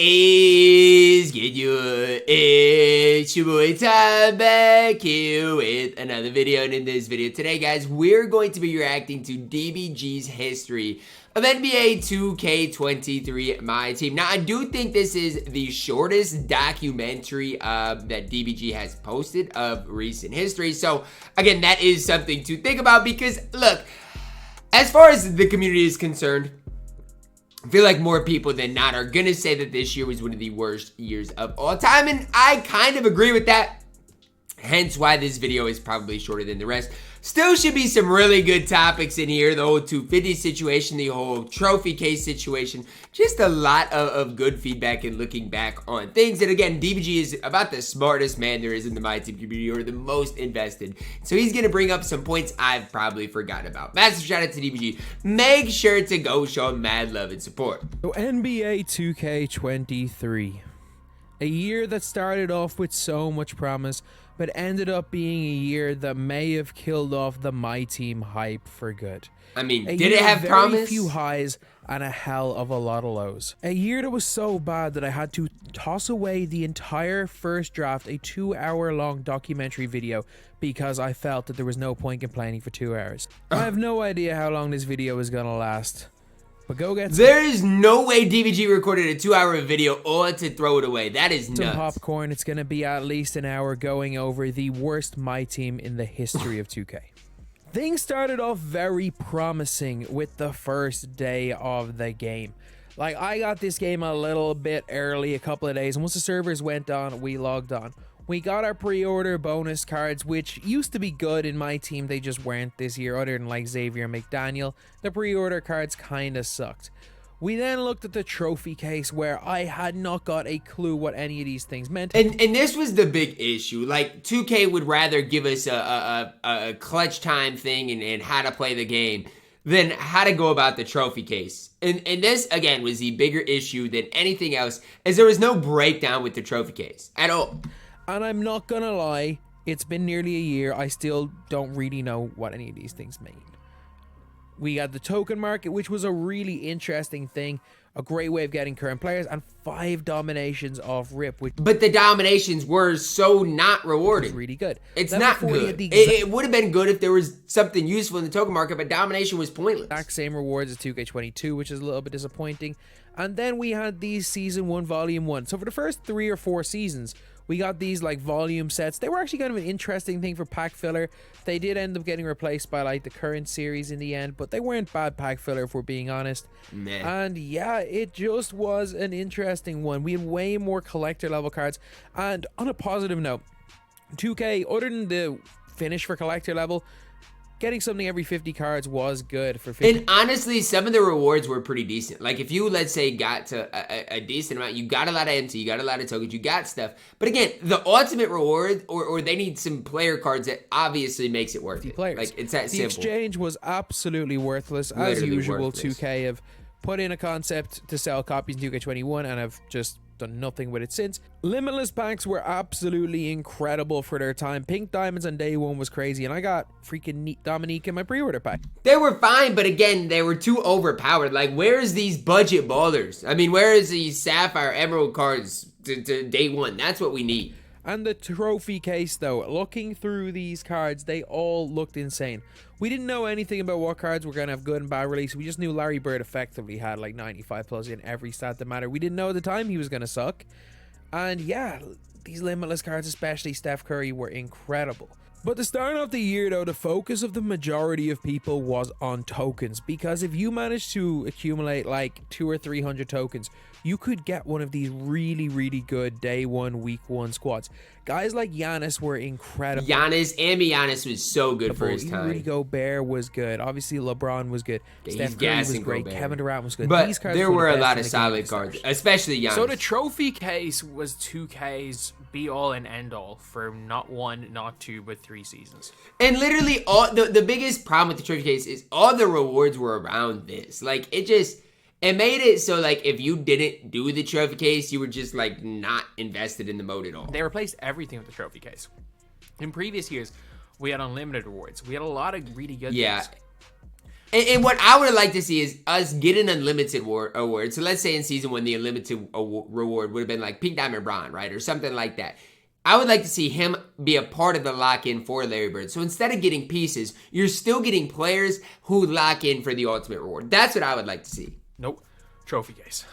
is good? It's your boy Ty back here with another video, and in this video today, guys, we're going to be reacting to DBG's history of NBA 2K23 MyTEAM. Now, I do think this is the shortest documentary that DBG has posted of recent history. So, again, that is something to think about because, look, as far as the community is concerned, I feel like more people than not are gonna say that this year was one of the worst years of all time, and I kind of agree with that. Hence why this video is probably shorter than the rest. Still should be some really good topics in here. The whole 250 situation, the whole trophy case situation. Just a lot of good feedback and looking back on things. And again, DBG is about the smartest man there is in the MyTEAM community, or the most invested. So he's going to bring up some points I've probably forgotten about. Massive shout out to DBG. Make sure to go show him mad love and support. So NBA 2K23. A year that started off with so much promise, but ended up being a year that may have killed off the MyTEAM hype for good. I mean, did it have promise? A few highs and a hell of a lot of lows. A year that was so bad that I had to toss away the entire first draft, a 2-hour-long documentary video, because I felt that there was no point complaining for 2 hours. I have no idea how long this video is gonna last. But go get there is no way DBG recorded a 2-hour video or to throw it away. That is nuts. Some popcorn. It's going to be at least an hour going over the worst MyTEAM in the history of 2K. Things started off very promising with the first day of the game. Like, I got this game a little bit early, a couple of days, and once the servers went on, we logged on. We got our pre-order bonus cards, which used to be good in MyTEAM. They just weren't this year, other than like Xavier and McDaniel. The pre-order cards kind of sucked. We then looked at the trophy case, where I had not got a clue what any of these things meant. And this was the big issue. Like, 2K would rather give us a clutch time thing and how to play the game than how to go about the trophy case. And this, again, was the bigger issue than anything else, as there was no breakdown with the trophy case at all. And I'm not gonna lie, it's been nearly a year. I still don't really know what any of these things mean. We got the token market, which was a really interesting thing. A great way of getting current players, and 5 dominations off rip. But the dominations were so not rewarding. It's really good. It's not good. It would have been good if there was something useful in the token market, but domination was pointless. Exact same rewards as 2K22, which is a little bit disappointing. And then we had these Season 1, Volume 1. So for the first 3 or 4 seasons, we got these like volume sets. They were actually kind of an interesting thing for pack filler. They did end up getting replaced by like the current series in the end, but they weren't bad pack filler if we're being honest. Nah. And yeah, it just was an interesting one. We had way more collector level cards. And on a positive note, 2K, other than the finish for collector level, getting something every 50 cards was good for 50. And honestly, some of the rewards were pretty decent. Like, if you, let's say, got to a decent amount, you got a lot of MT, you got a lot of tokens, you got stuff. But again, the ultimate reward, or they need some player cards that obviously makes it worth it. Players. Like, it's that simple. The exchange was absolutely worthless. As usual, 2K have put in a concept to sell copies in 2K21 and have just done nothing with it since. Limitless packs were absolutely incredible for their time. Pink diamonds on day 1 was crazy, and I got freaking Dominique in my pre-order pack. They were fine, but again, they were too overpowered. Like, where's these budget ballers? I mean, where is these Sapphire Emerald cards to day 1? That's what we need. And the trophy case, though, looking through these cards, they all looked insane. We didn't know anything about what cards were going to have good and bad release. We just knew Larry Bird effectively had like 95 plus in every stat that mattered. We didn't know at the time he was going to suck. And yeah, these limitless cards, especially Steph Curry, were incredible. But the start of the year, though, the focus of the majority of people was on tokens, because if you managed to accumulate like 200 or 300 tokens, you could get one of these really, really good day 1, week 1 squads. Guys like Giannis were incredible. Giannis was so good for his time. Rudy Gobert was good. Obviously, LeBron was good. Steph Curry was great. Gobert. Kevin Durant was good. But these cards there were a lot of solid cards, especially Giannis. So the trophy case was 2K's be-all and end-all for not 1, not 2, but 3 seasons. And literally, all the biggest problem with the trophy case is all the rewards were around this. Like, it made it so, like, if you didn't do the trophy case, you were just, like, not invested in the mode at all. They replaced everything with the trophy case. In previous years, we had unlimited rewards. We had a lot of really good things. And what I would like to see is us get an unlimited award. So let's say in season 1, the unlimited reward would have been like Pink Diamond Bron, right? Or something like that. I would like to see him be a part of the lock-in for Larry Bird. So instead of getting pieces, you're still getting players who lock in for the ultimate reward. That's what I would like to see. Nope. Trophy case.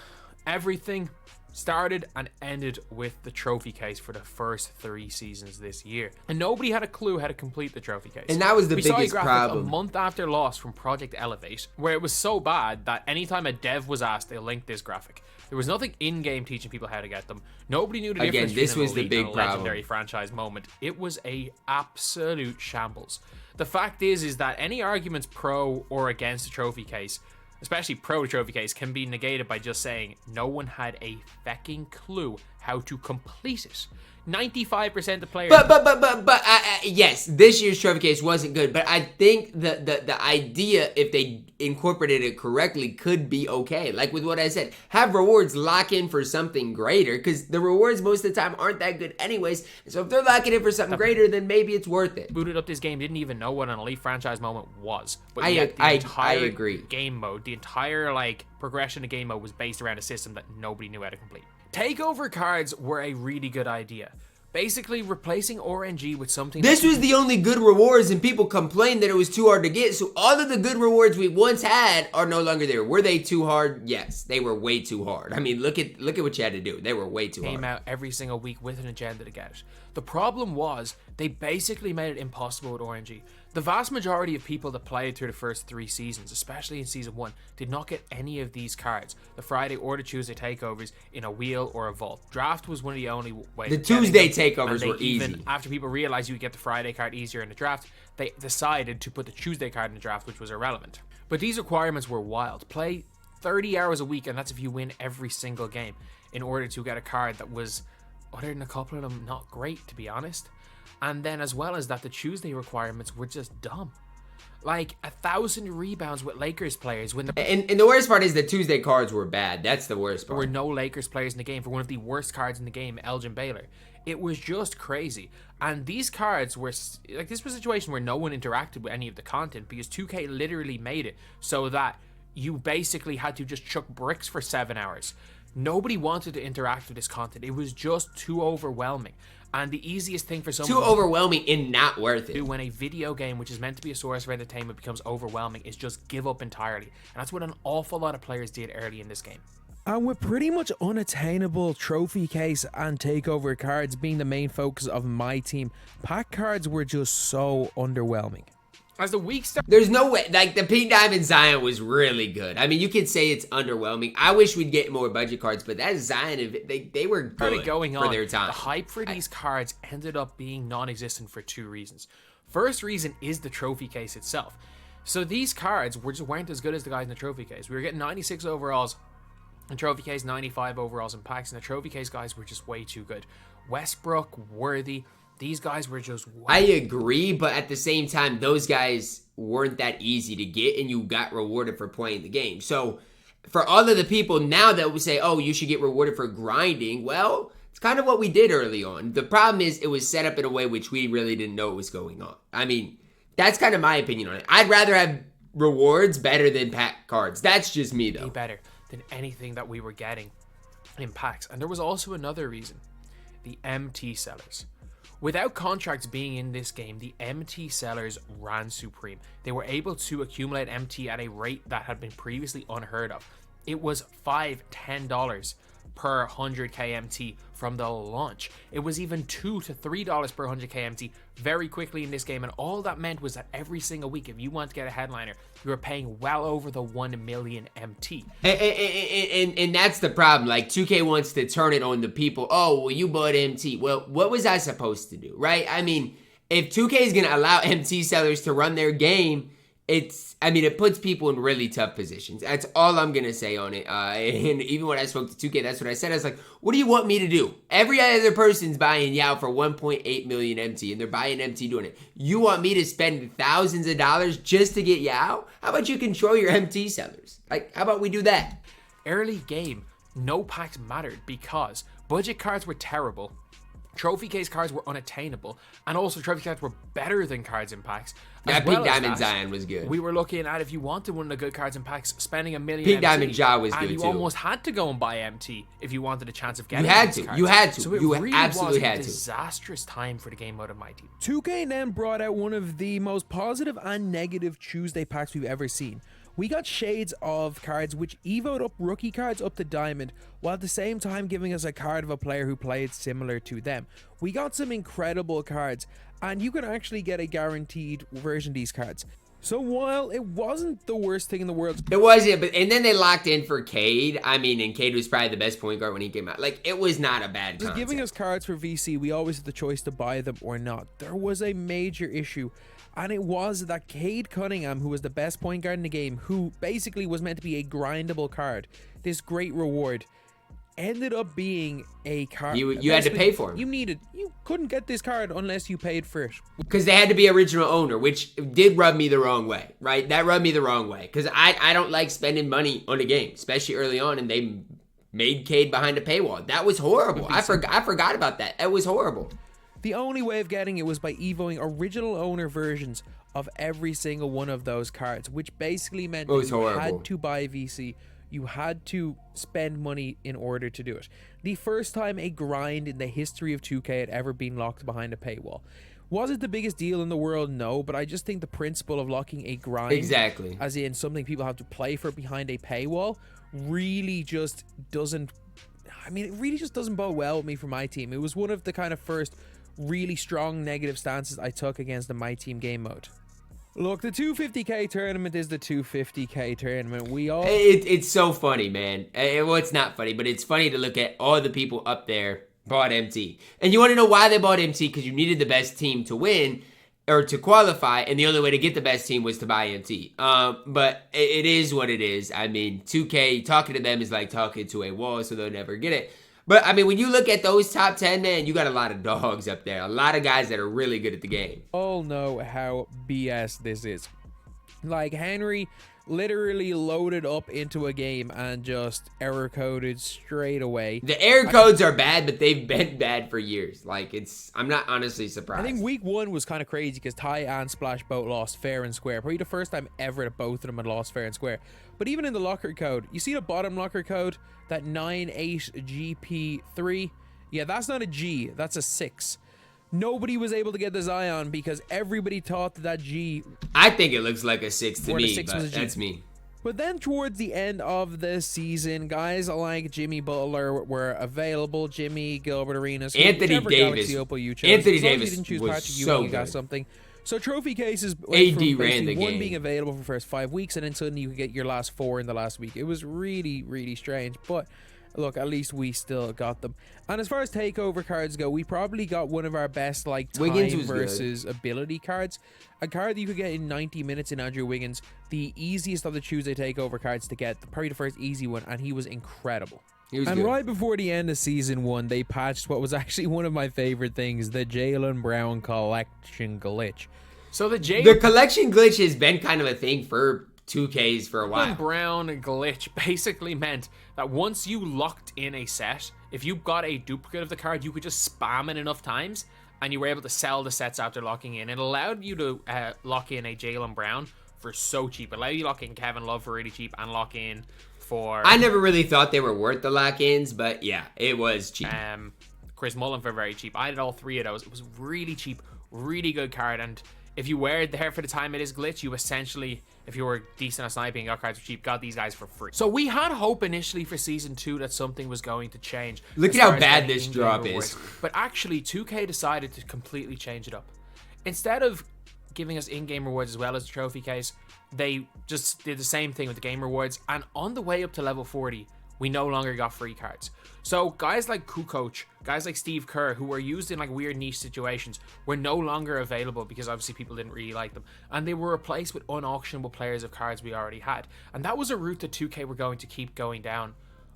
Everything started and ended with the trophy case for the first 3 seasons this year. And nobody had a clue how to complete the trophy case. And that was the biggest biggest problem. A month after loss from Project Elevate, where it was so bad that anytime a dev was asked, they linked this graphic. There was nothing in-game teaching people how to get them. Nobody knew the difference Again, this between was the big problem. Legendary franchise moment. It was a absolute shambles. The fact is that any arguments pro or against the trophy case, especially pro trophy case, can be negated by just saying no one had a fecking clue how to complete it. 95% of players. But yes, this year's trophy case wasn't good. But I think the idea, if they incorporated it correctly, could be okay. Like with what I said, have rewards lock in for something greater, because the rewards most of the time aren't that good anyways. So if they're locking in for something greater, then maybe it's worth it. Booted up this game, didn't even know what an elite franchise moment was. But I agree. Game mode, the entire progression of game mode was based around a system that nobody knew how to complete. Takeover cards were a really good idea. Basically replacing RNG with something. This was the only good rewards, and people complained that it was too hard to get. So all of the good rewards we once had are no longer there. Were they too hard? Yes, they were way too hard. I mean, look at what you had to do. They were way too hard. Came out every single week with an agenda to get it. The problem was they basically made it impossible with RNG. The vast majority of people that played through the first 3 seasons, especially in season 1, did not get any of these cards. The Friday or the Tuesday takeovers in a wheel or a vault. Draft was one of the only ways. The Tuesday takeovers were easy. After people realized you would get the Friday card easier in the draft, they decided to put the Tuesday card in the draft, which was irrelevant. But these requirements were wild. Play 30 hours a week, and that's if you win every single game, in order to get a card that was, other than a couple of them, not great, to be honest. And then as well as that, the Tuesday requirements were just dumb. Like 1,000 rebounds with Lakers players when and the worst part is the Tuesday cards were bad. That's the worst part. There were no Lakers players in the game for one of the worst cards in the game, Elgin Baylor. It was just crazy. And these cards were like, this was a situation where no one interacted with any of the content, because 2K literally made it so that you basically had to just chuck bricks for 7 hours. Nobody wanted to interact with this content. It was just too overwhelming. And the easiest thing for someone too overwhelming and not worth it. When a video game, which is meant to be a source of entertainment, becomes overwhelming, is just give up entirely. And that's what an awful lot of players did early in this game. And with pretty much unattainable trophy case and takeover cards being the main focus of my team, pack cards were just so underwhelming. As the week started, there's no way. Like, the Pink Diamond Zion was really good. I mean, you could say it's underwhelming. I wish we'd get more budget cards, but that Zion, they were good for their time. The hype for these cards ended up being non-existent for 2 reasons. First reason is the trophy case itself. So these cards weren't as good as the guys in the trophy case. We were getting 96 overalls in trophy case, 95 overalls in packs, and the trophy case guys were just way too good. Westbrook, Worthy, these guys were just... I agree, but at the same time, those guys weren't that easy to get, and you got rewarded for playing the game. So, for all of the people now that would say, oh, you should get rewarded for grinding, well, it's kind of what we did early on. The problem is, it was set up in a way which we really didn't know what was going on. I mean, that's kind of my opinion on it. I'd rather have rewards better than pack cards. That's just me, though. Better than anything that we were getting in packs. And there was also another reason. The MT sellers. Without contracts being in this game, the MT sellers ran supreme. They were able to accumulate MT at a rate that had been previously unheard of. It was $5, $10 per 100k MT from the launch. It was even $2 to $3 per 100k MT very quickly in this game, and all that meant was that every single week, if you want to get a headliner, you were paying well over the 1 million MT. And that's the problem. Like, 2K wants to turn it on the people. Oh, well, you bought MT. Well, what was I supposed to do, right? I mean, if 2K is going to allow MT sellers to run their game, it puts people in really tough positions. That's all I'm going to say on it. And even when I spoke to 2K, that's what I said. I was like, what do you want me to do? Every other person's buying Yao for 1.8 million MT, and they're buying MT doing it. You want me to spend thousands of dollars just to get Yao? How about you control your MT sellers? Like, how about we do that? Early game, no packs mattered because budget cards were terrible. Trophy case cards were unattainable, and also trophy cards were better than cards in packs. That Pink Diamond Zion was good. We were looking at, if you wanted one of the good cards in packs, spending $1 million. Pink Diamond Ja was good and you too. almost had to go and buy MT if you wanted a chance of getting. You had these to. cards. You had to. So it You really absolutely was had a to. disastrous time for the game mode of MyTEAM. 2K then brought out one of the most positive and negative Tuesday packs we've ever seen. We got shades of cards which evoed up rookie cards up to Diamond, while at the same time giving us a card of a player who played similar to them. We got some incredible cards, and you can actually get a guaranteed version of these cards. So while it wasn't the worst thing in the world, it wasn't, but and then they locked in for Cade. I mean, and Cade was probably the best point guard when he came out. Like, it was not a bad concept. Giving us cards for VC, we always had the choice to buy them or not. There was a major issue, and it was that Cade Cunningham, who was the best point guard in the game, who basically was meant to be a grindable card, this great reward, ended up being a card. You had to pay for him. You couldn't get this card unless you paid for it. Because they had to be original owner, which did rub me the wrong way, right? That rubbed me the wrong way. Because I don't like spending money on a game, especially early on, and they made Cade behind a paywall. That was horrible. I forgot about that. That was horrible. The only way of getting it was by evoing original owner versions of every single one of those cards, which basically meant that you had to buy VC. You had to spend money in order to do it. The first time a grind in the history of 2K had ever been locked behind a paywall. Was it the biggest deal in the world? No, but I just think the principle of locking a grind, exactly, as in something people have to play for behind a paywall, really just doesn't, I mean, it really just doesn't bode well with me for my team. It was one of the kind of first really strong negative stances I took against the MyTEAM game mode. Look, the 250k tournament is the 250k tournament. It's so funny, man. Well, it's not funny, but it's funny to look at all the people up there bought MT. And you want to know why they bought MT? Because you needed the best team to win or to qualify, and the only way to get the best team was to buy MT. But it is what it is. I mean, 2K, talking to them is like talking to a wall, so they'll never get it. But, I mean, when you look at those top 10, man, you got a lot of dogs up there. A lot of guys that are really good at the game. All know how BS this is. Like, Henry literally loaded up into a game and just error coded straight away. The error codes are bad, but they've been bad for years. Like, I'm not honestly surprised. I think week one was kind of crazy because Ty and Splash both lost fair and square. Probably the first time ever that both of them had lost fair and square. But even in the locker code, you see the bottom locker code, that 98GP3? Yeah, that's not a G, that's a 6. Nobody was able to get the Zion because everybody thought that G... I think it looks like a 6 to me, but that's me. But then towards the end of the season, guys like Jimmy Butler were available. Jimmy, Gilbert Arenas, Anthony Davis. Anthony Davis didn't choose was Patrick so Ewing, you good. got something. So trophy cases AD ran the one game. being available for the first 5 weeks, and then suddenly you could get your last 4 in the last week. It was really, really strange, but look, at least we still got them. And as far as takeover cards go, we probably got one of our best like time versus ability cards. A card that you could get in 90 minutes in Andrew Wiggins, the easiest of the Tuesday takeover cards to get, probably the first easy one, and he was incredible. And right before the end of season 1, they patched what was actually one of my favorite things, the Jalen Brown collection glitch. So the collection glitch has been kind of a thing for 2Ks for a while. Jalen Brown glitch basically meant that once you locked in a set, if you got a duplicate of the card, you could just spam it enough times, and you were able to sell the sets after locking in. It allowed you to lock in a Jalen Brown for so cheap. It allowed you to lock in Kevin Love for really cheap and lock in for... I never really thought they were worth the lock-ins, but yeah, it was cheap. Chris Mullin for very cheap. I did all 3 of those. It was really cheap, really good card, and if you were there for the time it is glitch, you essentially, if you were decent at sniping, got cards for cheap, got these guys for free. So we had hope initially for season 2 that something was going to change. Look at how bad this drop is. But actually, 2K decided to completely change it up. Instead of giving us in-game rewards as well as the trophy case, they just did the same thing with the game rewards. And on the way up to level 40, we no longer got free cards. So guys like Kukoc, guys like Steve Kerr, who were used in like weird niche situations, were no longer available because obviously people didn't really like them. And they were replaced with unauctionable players of cards we already had. And that was a route that 2K were going to keep going down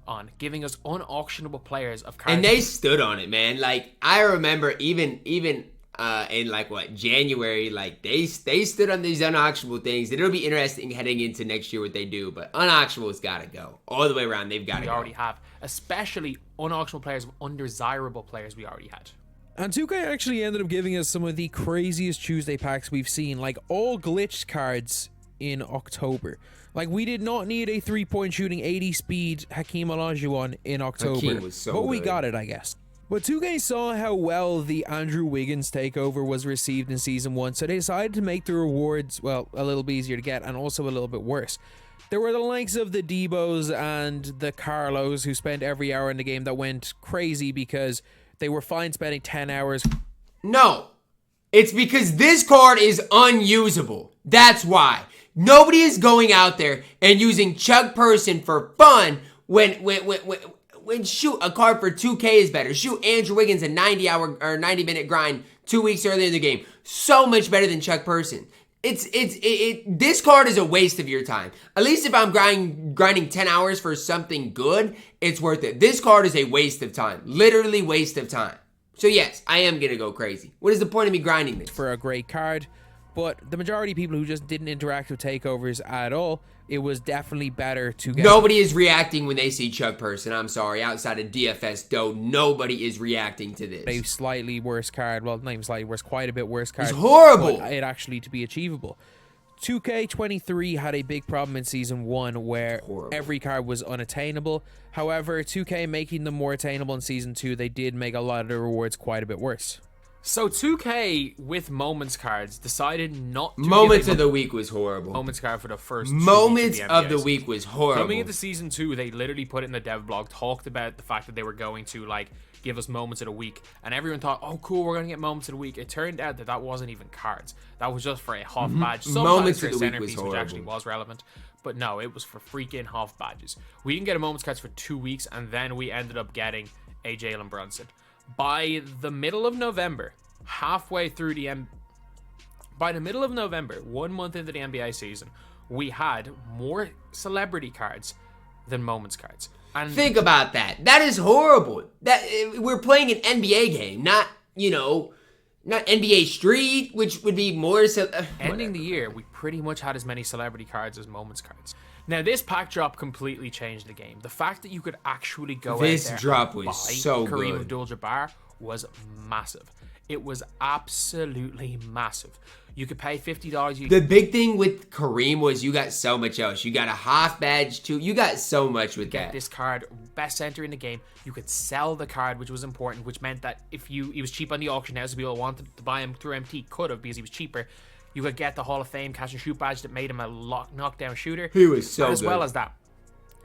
on, giving us unauctionable players of cards. And they stood on it, man. Like, I remember even in like what, January, like they stood on these unauctionable things. It'll be interesting heading into next year what they do, but unauctionables gotta go all the way around. They've got to go. We already have, especially unauctionable players of undesirable players we already had. And 2K actually ended up giving us some of the craziest Tuesday packs we've seen, like all glitched cards in October. Like, we did not need a 3-point shooting 80 speed Hakeem Olajuwon in October. Hakeem was so but we good. got it, I guess. But 2K saw how well the Andrew Wiggins takeover was received in Season 1, so they decided to make the rewards, well, a little bit easier to get and also a little bit worse. There were the likes of the TyDeBos and the Carlos who spent every hour in the game that went crazy because they were fine spending 10 hours. No, it's because this card is unusable. That's why. Nobody is going out there and using Chuck Person for fun when shoot, a card for 2K is better. Shoot Andrew Wiggins a 90-minute grind 2 weeks earlier in the game. So much better than Chuck Person. This card is a waste of your time. At least if I'm grinding 10 hours for something good, it's worth it. This card is a waste of time. Literally waste of time. So yes, I am going to go crazy. What is the point of me grinding this? For a great card, but the majority of people who just didn't interact with takeovers at all, it was definitely better to get. Nobody is reacting when they see Chuck Person. I'm sorry. Outside of DFS, though, nobody is reacting to this. A slightly worse card. Well, not even slightly worse, quite a bit worse card. It's horrible. But it actually to be achievable. 2K23 had a big problem in Season 1 where every card was unattainable. However, 2K making them more attainable in Season 2, they did make a lot of the rewards quite a bit worse. So 2K with Moments cards decided not to Moments of the week was horrible. Moments card for the first 2 Moments weeks of NBA the season. week was horrible. Coming into Season 2, they literally put it in the dev blog, talked about the fact that they were going to like give us Moments of the week, and everyone thought, oh cool, we're gonna get Moments of the week. It turned out that that wasn't even cards. That was just for a Hoff badge. Sometimes Moments for of a the week was centerpiece, which horrible. actually was relevant. But no, it was for freaking Hoff badges. We didn't get a Moments cards for 2 weeks, and then we ended up getting a Jalen Brunson. By the middle of November, halfway through by the middle of November, 1 month into the NBA season, we had more celebrity cards than Moments cards. And Think about that. That is horrible. That we're playing an NBA game, not NBA Street, which would be more. ending the year, we pretty much had as many celebrity cards as Moments cards. Now, this pack drop completely changed the game. The fact that you could actually go This out there drop and was buy so Kareem good. Abdul-Jabbar was massive. It was absolutely massive. You could pay $50. The big thing with Kareem was you got so much else. You got a Hoff badge too. You got so much with that. This card, best center in the game. You could sell the card, which was important, which meant that if he was cheap on the auction house, people wanted to buy him through MT could have because he was cheaper. You could get the Hall of Fame catch and shoot badge that made him a knockdown shooter. He was so and as good. well as that,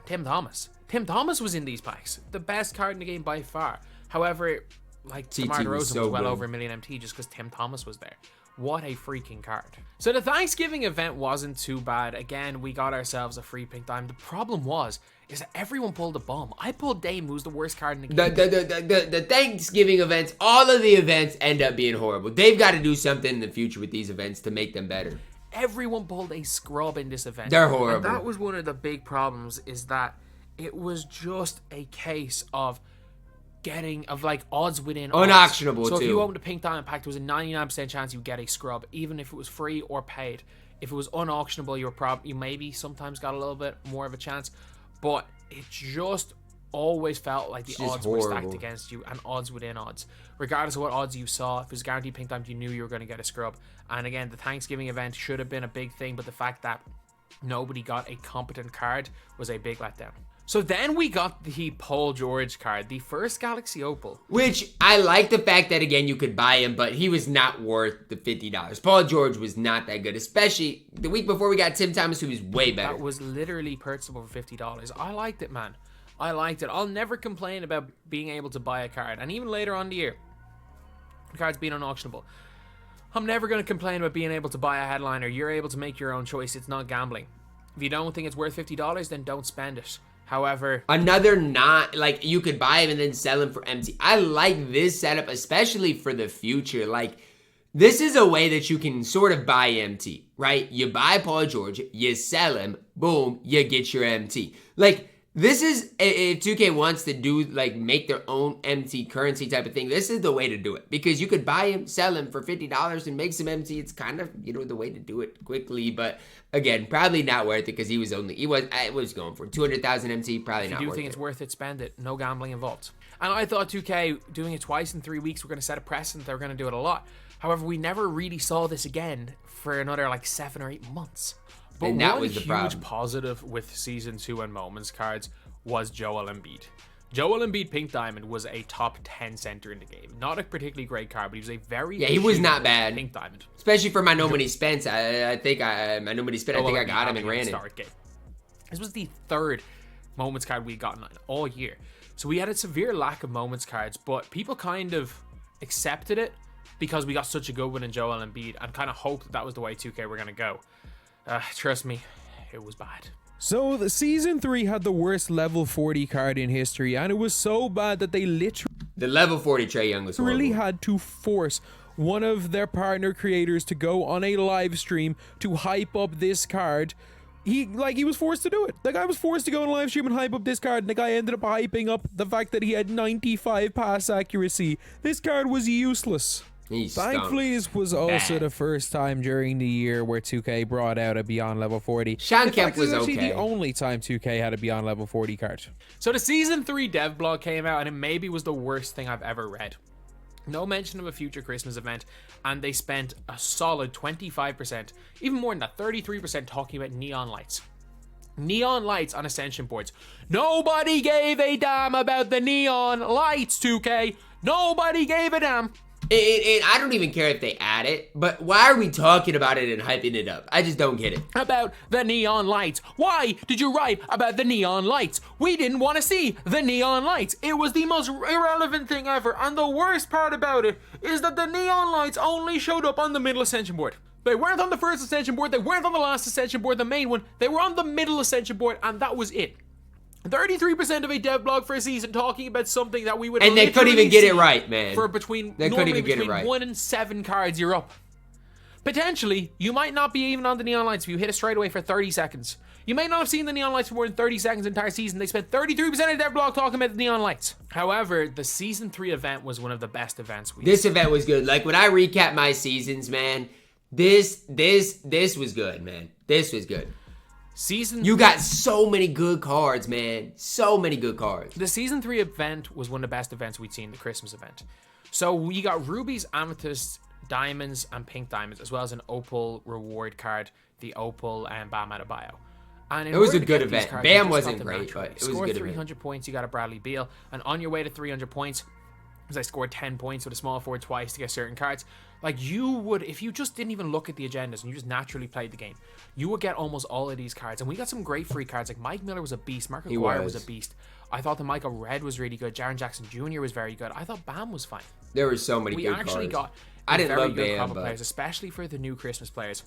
Tim Thomas. Tim Thomas was in these packs. The best card in the game by far. However, like DeMar DeRozan was so well good. over a million MT just because Tim Thomas was there. What a freaking card. So the Thanksgiving event wasn't too bad. Again, we got ourselves a free pink dime. The problem is that everyone pulled a bomb. I pulled Dame, who's the worst card in the game. The Thanksgiving events, all of the events end up being horrible. They've got to do something in the future with these events to make them better. Everyone pulled a scrub in this event. They're horrible. And that was one of the big problems, is that it was just a case of like odds within odds. Unauctionable, so if too. you owned a pink diamond pack, there was a 99% chance you would get a scrub, even if it was free or paid. If it was unauctionable, you maybe sometimes got a little bit more of a chance, but it just always felt like the odds were stacked against you, and odds within odds. Regardless of what odds you saw, if it was guaranteed pink diamond, you knew you were going to get a scrub. And again, the Thanksgiving event should have been a big thing, but the fact that nobody got a competent card was a big letdown. So then we got the Paul George card, the first Galaxy Opal. Which, I like the fact that, again, you could buy him, but he was not worth the $50. Paul George was not that good, especially the week before we got Tim Thomas, who was way better. That was literally purchasable for $50. I liked it, man. I liked it. I'll never complain about being able to buy a card. And even later on in the year, the cards being unauctionable, I'm never going to complain about being able to buy a headliner. You're able to make your own choice. It's not gambling. If you don't think it's worth $50, then don't spend it. However, you could buy him and then sell him for empty. I like this setup, especially for the future. Like, this is a way that you can sort of buy MT, right? You buy Paul George, you sell him, boom, you get your MT. Like, This is, if 2K wants to do, like, make their own MT currency type of thing, this is the way to do it. Because you could buy him, sell him for $50 and make some MT. It's kind of, you know, the way to do it quickly. But, again, probably not worth it because I was going for 200,000 MT, probably not worth it. If you do think it's worth it, spend it. No gambling involved. And I thought 2K doing it twice in 3 weeks, we're going to set a precedent. They're going to do it a lot. However, we never really saw this again for another, like, 7 or 8 months. But and that one was the problem. huge positive with Season 2 and Moments cards was Joel Embiid. Joel Embiid Pink Diamond was a top 10 center in the game. Not a particularly great card, but he was a very he was not bad. Pink Diamond. Especially for my No Money Spence. I think I got him and ran it. Game. This was the third Moments card we gotten all year. So we had a severe lack of Moments cards, but people kind of accepted it because we got such a good one in Joel Embiid and kind of hoped that was the way 2K were going to go. Trust me, it was bad. So the Season 3 had the worst level 40 card in history, and it was so bad that they the level 40 Trae Young was horrible. really had to force one of their partner creators to go on a live stream to hype up this card. He was forced to do it. The guy was forced to go on a live stream and hype up this card, and the guy ended up hyping up the fact that he had 95 pass accuracy. This card was useless. Thankfully, this was also the first time during the year where 2K brought out a Beyond Level 40. Sean Kemp was actually okay. the only time 2K had a Beyond Level 40 card. So the Season 3 dev blog came out, and it maybe was the worst thing I've ever read. No mention of a future Christmas event, and they spent a solid 25%, even more than that, 33% talking about neon lights. Neon lights on Ascension boards. Nobody gave a damn about the neon lights, 2K. Nobody gave a damn. I don't even care if they add it, but why are we talking about it and hyping it up? I just don't get it. About the neon lights. Why did you write about the neon lights? We didn't want to see the neon lights. It was the most irrelevant thing ever, and the worst part about it is that the neon lights only showed up on the middle Ascension board. They weren't on the first Ascension board, they weren't on the last Ascension board, the main one. They were on the middle Ascension board, and that was it. 33% of a dev blog for a season talking about something that we would and they couldn't even get it right, man. For between 1 and 7 cards, you're up. Potentially, you might not be even on the neon lights if you hit it straight away for 30 seconds. You may not have seen the neon lights for more than 30 seconds the entire season. They spent 33% of their blog talking about the neon lights. However, the Season 3 event was one of the best events This event was good. Like, when I recap my seasons, man, this was good, man. This was good. You got so many good cards, man. So many good cards. The Season 3 event was one of the best events we'd seen, the Christmas event. So we got rubies, amethysts, diamonds, and pink diamonds, as well as an opal reward card, the opal and Bam Adebayo. And it was a good event. Bam wasn't great, but it was a good event. 300 points, you got a Bradley Beal. And on your way to 300 points, because I scored 10 points with a small forward twice to get certain cards, like, you would, if you just didn't even look at the agendas and you just naturally played the game, you would get almost all of these cards. And we got some great free cards. Like, Mike Miller was a beast. Mark Aguirre was a beast. I thought the Michael Red was really good. Jaren Jackson Jr. was very good. I thought Bam was fine. There were so many good cards. We actually got I didn't very love good Bam, couple players, especially for the new Christmas players.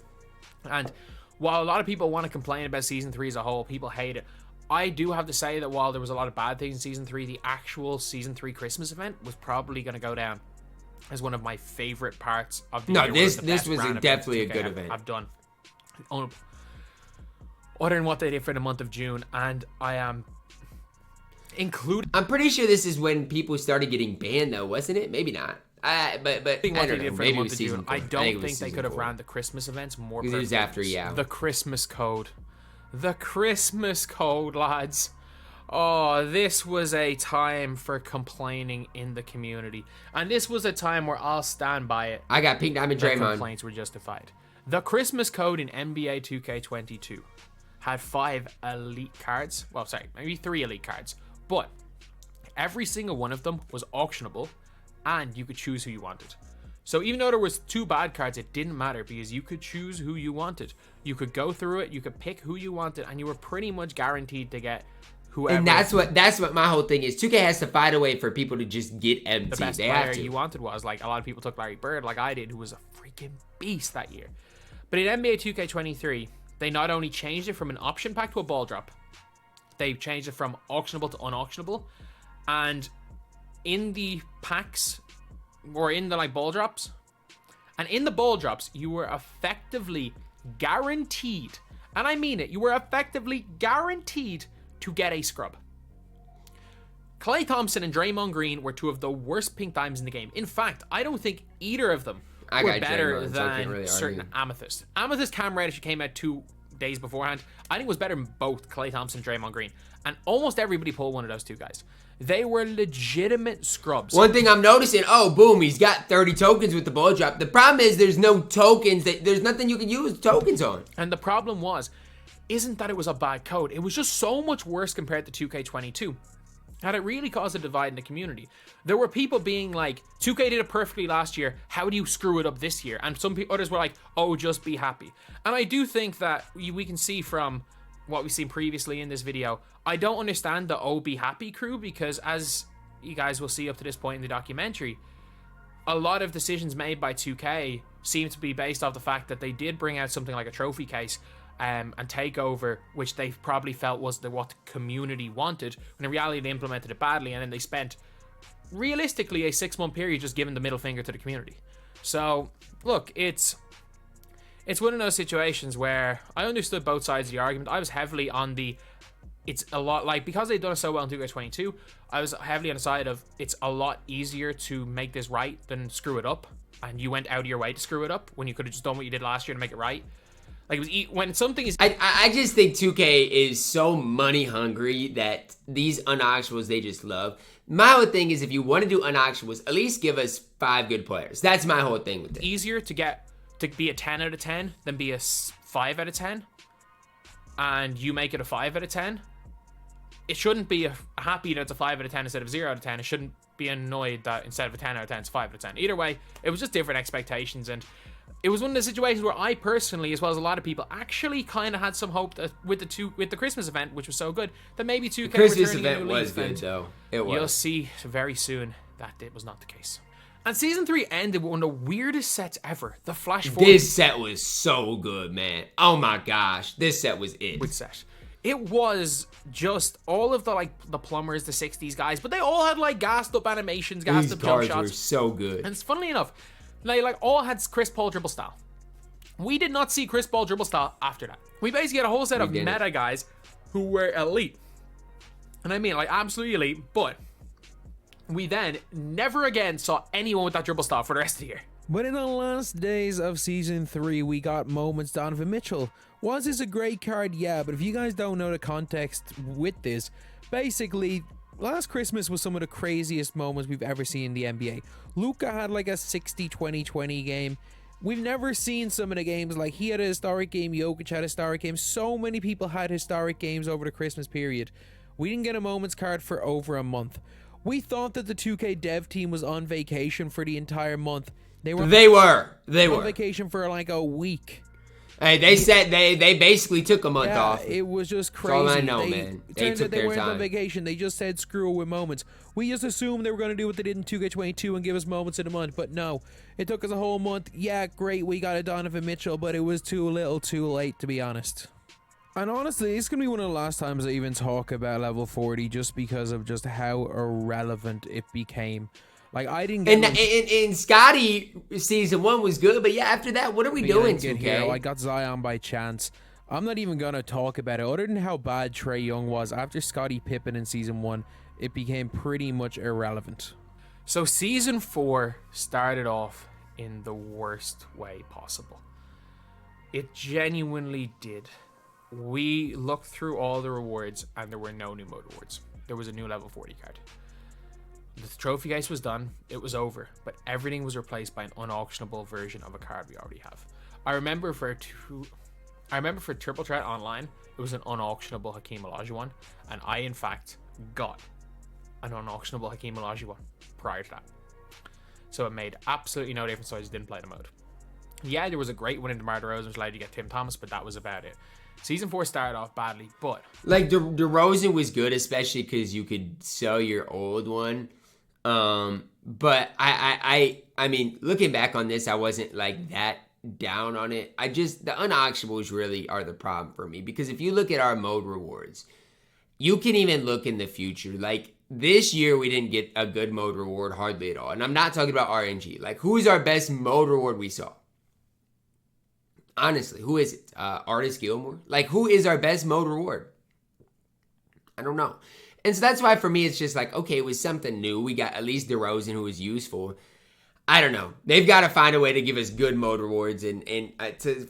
And while a lot of people want to complain about Season 3 as a whole, people hate it. I do have to say that while there was a lot of bad things in Season 3, the actual Season 3 Christmas event was probably going to go down as one of my favorite parts of the year. No, this was definitely a good event. I've done. Other than what they did for the month of June, and I am including. I'm pretty sure this is when people started getting banned, though, wasn't it? Maybe not. But I don't know. Maybe it was season 4. I don't think they could have ran the Christmas events more. It was after, yeah. The Christmas code. The Christmas code, lads. Oh, this was a time for complaining in the community. And this was a time where I'll stand by it. I got Pink Diamond Draymond. The complaints were justified. The Christmas code in NBA 2K22 had 5 elite cards. Well, sorry, maybe 3 elite cards. But every single one of them was auctionable, and you could choose who you wanted. So even though there was 2 bad cards, it didn't matter because you could choose who you wanted. You could go through it, you could pick who you wanted, and you were pretty much guaranteed to get whoever. And that's what my whole thing is. 2K has to find a way for people to just get empty. The best player you wanted was, like, a lot of people took Larry Bird, like I did, who was a freaking beast that year. But in NBA 2K23, they not only changed it from an option pack to a ball drop, they changed it from auctionable to unauctionable. And in the packs, or in the like ball drops, and in the ball drops, you were effectively guaranteed, and I mean it, you were effectively guaranteed to get a scrub. Klay Thompson and Draymond Green were two of the worst pink dimes in the game. In fact, I don't think either of them were better than certain Amethyst. Amethyst Cam Reddish came out 2 days beforehand. I think was better than both Klay Thompson and Draymond Green. And almost everybody pulled one of those two guys. They were legitimate scrubs. One thing I'm noticing, oh, boom, he's got 30 tokens with the ball drop. The problem is there's no tokens. There's nothing you can use tokens on. And the problem isn't that it was a bad code. It was just so much worse compared to 2K22. And it really caused a divide in the community. There were people being like, 2K did it perfectly last year. How do you screw it up this year? And others were like, oh, just be happy. And I do think that we can see from what we've seen previously in this video, I don't understand the oh, be happy crew, because as you guys will see up to this point in the documentary, a lot of decisions made by 2K seem to be based off the fact that they did bring out something like a trophy case and takeover, which they probably felt was what the community wanted, when in reality they implemented it badly, and then they spent realistically a 6-month period just giving the middle finger to the community. So look, it's one of those situations where I understood both sides of the argument. I was heavily on it's a lot, like, because they've done it so well in 2K22, I was heavily on the side of it's a lot easier to make this right than screw it up, and you went out of your way to screw it up when you could have just done what you did last year to make it right. Like, it was when something is... I just think 2K is so money hungry that these unauctionables they just love. My whole thing is, if you want to do unauctionables, at least give us 5 good players. That's my whole thing with it. Easier to be a 10 out of 10 than be a 5 out of 10. And you make it a 5 out of 10. It shouldn't be happy that it's a 5 out of 10 instead of 0 out of 10. It shouldn't be annoyed that instead of a 10 out of 10, it's 5 out of 10. Either way, it was just different expectations, and it was one of the situations where I personally, as well as a lot of people, actually kind of had some hope that with the Christmas event, which was so good, that maybe 2K Christmas event was good, though. It was. You'll see very soon that it was not the case. And Season 3 ended with one of the weirdest sets ever. The Flash Forward. This set was so good, man. Oh my gosh. This set was it. Which set? It was just all of the plumbers, the 60s guys, but they all had like gassed up animations, gassed up jump shots. These cards were so good. And funnily enough, they like all had Chris Paul dribble style. We did not see Chris Paul dribble style after that. We basically had a whole set of meta guys who were elite. And I mean like absolutely elite, but we then never again saw anyone with that dribble style for the rest of the year. But in the last days of Season 3, we got moments. Donovan Mitchell. Was this a great card? Yeah, but if you guys don't know the context with this, basically, last Christmas was some of the craziest moments we've ever seen in the NBA. Luka had like a 60-20-20 game. We've never seen some of the games. Like, he had a historic game, Jokic had a historic game. So many people had historic games over the Christmas period. We didn't get a moments card for over a month. We thought that the 2K dev team was on vacation for the entire month. They were on vacation for like a week. Hey, they said they basically took a month off. It was just crazy. That's all I know, man. They took their time. They weren't on vacation. They just said screw it with moments. We just assumed they were going to do what they did in 2K22 and give us moments in a month, but no. It took us a whole month. Yeah, great, we got a Donovan Mitchell, but it was too little too late, to be honest. And honestly, it's going to be one of the last times I even talk about level 40 just because of just how irrelevant it became. Like, I didn't get... And Scotty Season 1 was good, but yeah, after that, what are we doing, 2K? I got Zion by chance. I'm not even going to talk about it. Other than how bad Trae Young was, after Scottie Pippen in Season 1, it became pretty much irrelevant. So Season 4 started off in the worst way possible. It genuinely did. We looked through all the rewards, and there were no new mode rewards. There was a new level 40 card. The trophy case was done, it was over, but everything was replaced by an unauctionable version of a card we already have. I remember for Triple Threat Online, it was an unauctionable Hakeem Olajuwon, and I in fact got an unauctionable Hakeem Olajuwon prior to that. So it made absolutely no difference, so I just didn't play the mode. Yeah, there was a great one in DeMar DeRozan, which allowed you to get Tim Thomas, but that was about it. Season 4 started off badly, but... Like, DeRozan was good, especially because you could sell your old one. But I mean, looking back on this, I wasn't like that down on it. The unauctionables really are the problem for me, because if you look at our mode rewards, you can even look in the future. Like, this year we didn't get a good mode reward hardly at all. And I'm not talking about RNG. Like, who is our best mode reward we saw? Honestly, who is it? Artist Gilmore? Like, who is our best mode reward? I don't know. And so that's why for me, it's just like, okay, it was something new. We got at least DeRozan, who was useful. I don't know. They've got to find a way to give us good mode rewards. And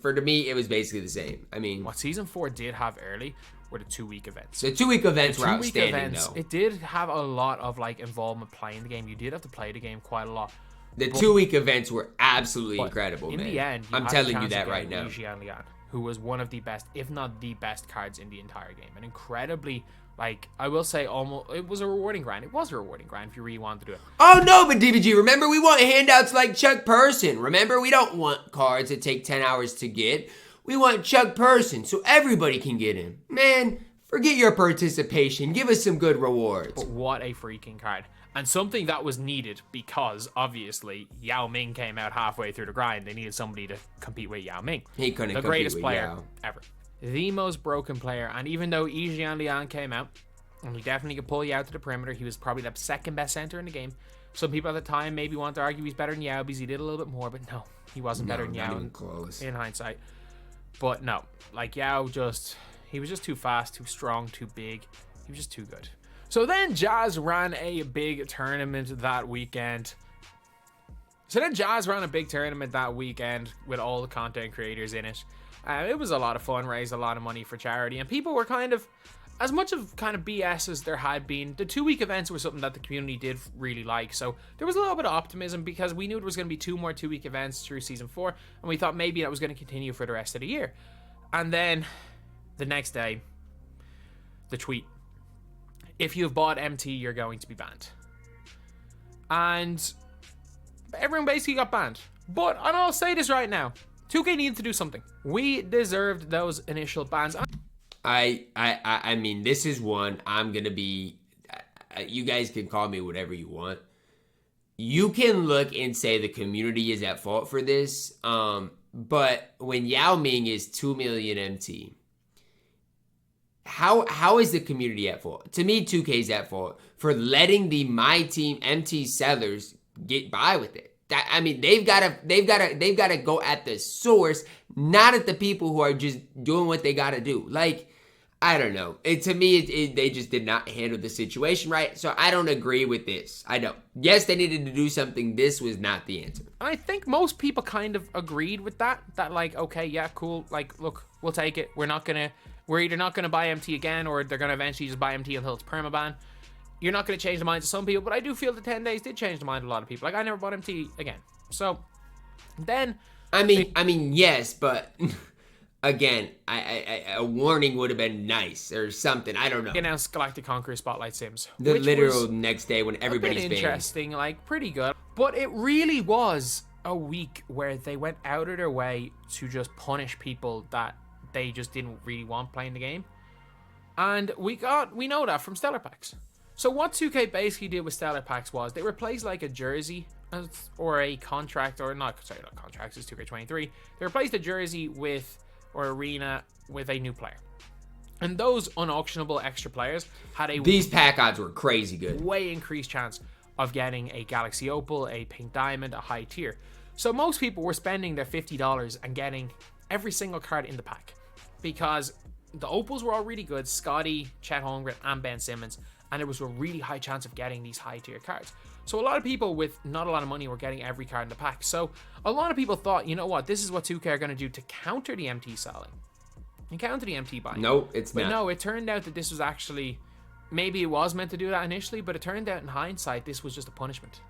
for me, it was basically the same. I mean, what Season 4 did have early were the 2-week events. The 2-week events were outstanding, though. It did have a lot of like involvement playing the game. You did have to play the game quite a lot. The 2-week events were absolutely incredible, man. In the end, I'm telling you that right now. Lian, who was one of the best, if not the best cards in the entire game. And incredibly, like, I will say, almost, it was a rewarding grind. It was a rewarding grind if you really wanted to do it. Oh, no, but DBG, remember, we want handouts like Chuck Person. Remember, we don't want cards that take 10 hours to get. We want Chuck Person so everybody can get him. Man, forget your participation. Give us some good rewards. But what a freaking card. And something that was needed because, obviously, Yao Ming came out halfway through the grind. They needed somebody to compete with Yao Ming. He couldn't the compete greatest with player Yao. ever. The most broken player. And even though Yijian Lian came out, and he definitely could pull you out to the perimeter, he was probably the second best center in the game. Some people at the time maybe want to argue he's better than Yao because he did a little bit more, but no, he wasn't better than Yao in hindsight. But no, like Yao he was just too fast, too strong, too big. He was just too good. So then Jazz ran a big tournament that weekend. With all the content creators in it. It was a lot of fun, raised a lot of money for charity, and people were kind of, as much of kind of BS as there had been, the 2-week events were something that the community did really like. So there was a little bit of optimism because we knew there was going to be 2 more 2-week events through Season 4, and we thought maybe that was going to continue for the rest of the year. And then the next day, the tweet. If you've bought MT, you're going to be banned. And everyone basically got banned. But, and I'll say this right now, 2K needed to do something. We deserved those initial bans. I mean, this is one I'm going to be, you guys can call me whatever you want. You can look and say the community is at fault for this. But when Yao Ming is 2 million MT, how is the community at fault? To me, 2K's at fault for letting the MyTEAM MT sellers get by with it. I mean, they've got to go at the source, not at the people who are just doing what they got to do. Like, I don't know. To me, they just did not handle the situation right. So I don't agree with this. I don't. Yes, they needed to do something. This was not the answer. I think most people kind of agreed with that. That like, okay, yeah, cool. Like, look, we'll take it. We're either not gonna buy MT again, or they're gonna eventually just buy MT until it's permaban. You're not gonna change the minds of some people, but I do feel the 10 days did change the mind of a lot of people. Like, I never bought MT again. So then, I mean, yes, but. Again, a warning would have been nice or something. I don't know. Announced Galactic Conqueror Spotlight Sims. The literal next day when everybody's banned. Interesting, like pretty good. But it really was a week where they went out of their way to just punish people that they just didn't really want playing the game. And we know that from Stellar Packs. So what 2K basically did with Stellar Packs was they replaced like a jersey or a contract, or not contracts, it's 2K23. They replaced a jersey or arena with a new player. And those unauctionable extra players had these pack odds were crazy good. Way increased chance of getting a Galaxy Opal, a Pink Diamond, a high tier. So most people were spending their $50 and getting every single card in the pack. Because the Opals were all really good, Scotty, Chet Holmgren, and Ben Simmons, and there was a really high chance of getting these high tier cards. So a lot of people with not a lot of money were getting every card in the pack. So a lot of people thought, you know what, this is what 2K are going to do to counter the MT selling. And counter the MT buying. No, it's not. But no, it turned out that this was actually, maybe it was meant to do that initially, but it turned out in hindsight, this was just a punishment.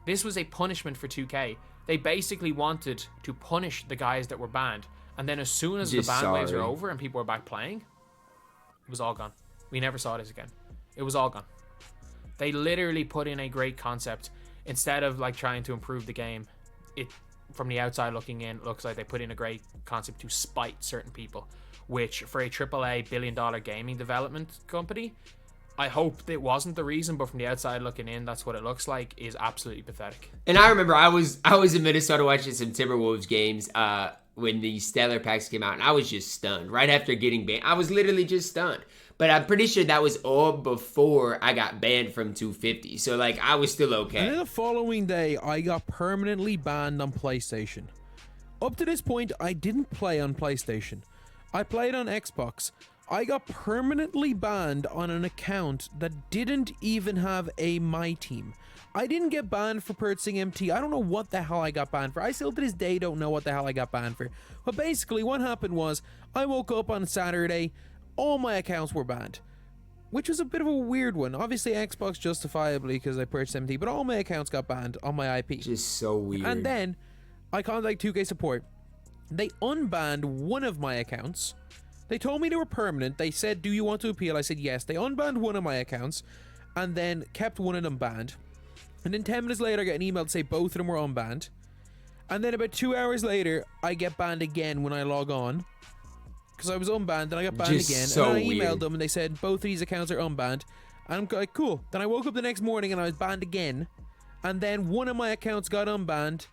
This was a punishment for 2K. They basically wanted to punish the guys that were banned. And then as soon as the ban waves were over and people were back playing, it was all gone. We never saw this again. It was all gone. They literally put in a great concept. Instead of like trying to improve the game, it from the outside looking in, it looks like they put in a great concept to spite certain people, which for a AAA billion-dollar gaming development company, I hope it wasn't the reason, but from the outside looking in, that's what it looks like, is absolutely pathetic. And I remember I was in Minnesota watching some Timberwolves games when the Stellar Packs came out, and I was just stunned. Right after getting banned, I was literally just stunned. But I'm pretty sure that was all before I got banned from 250. So, like, I was still okay. And then the following day, I got permanently banned on PlayStation. Up to this point, I didn't play on PlayStation. I played on Xbox. I got permanently banned on an account that didn't even have a MyTEAM. I didn't get banned for purchasing MT. I don't know what the hell I got banned for. I still to this day don't know what the hell I got banned for. But basically what happened was I woke up on Saturday, all my accounts were banned, which was a bit of a weird one. Obviously Xbox justifiably because I purchased MT, but all my accounts got banned on my IP. Just so weird. And then I contacted 2K support. They unbanned one of my accounts. They told me they were permanent. They said, do you want to appeal? I said yes. They unbanned one of my accounts and then kept one of them banned. And then 10 minutes later, I get an email to say both of them were unbanned. And then about 2 hours later, I get banned again when I log on. Because I was unbanned, and I got banned again. So and then I emailed weird. them, and they said, both of these accounts are unbanned. And I'm like, cool. Then I woke up the next morning, and I was banned again. And then one of my accounts got unbanned.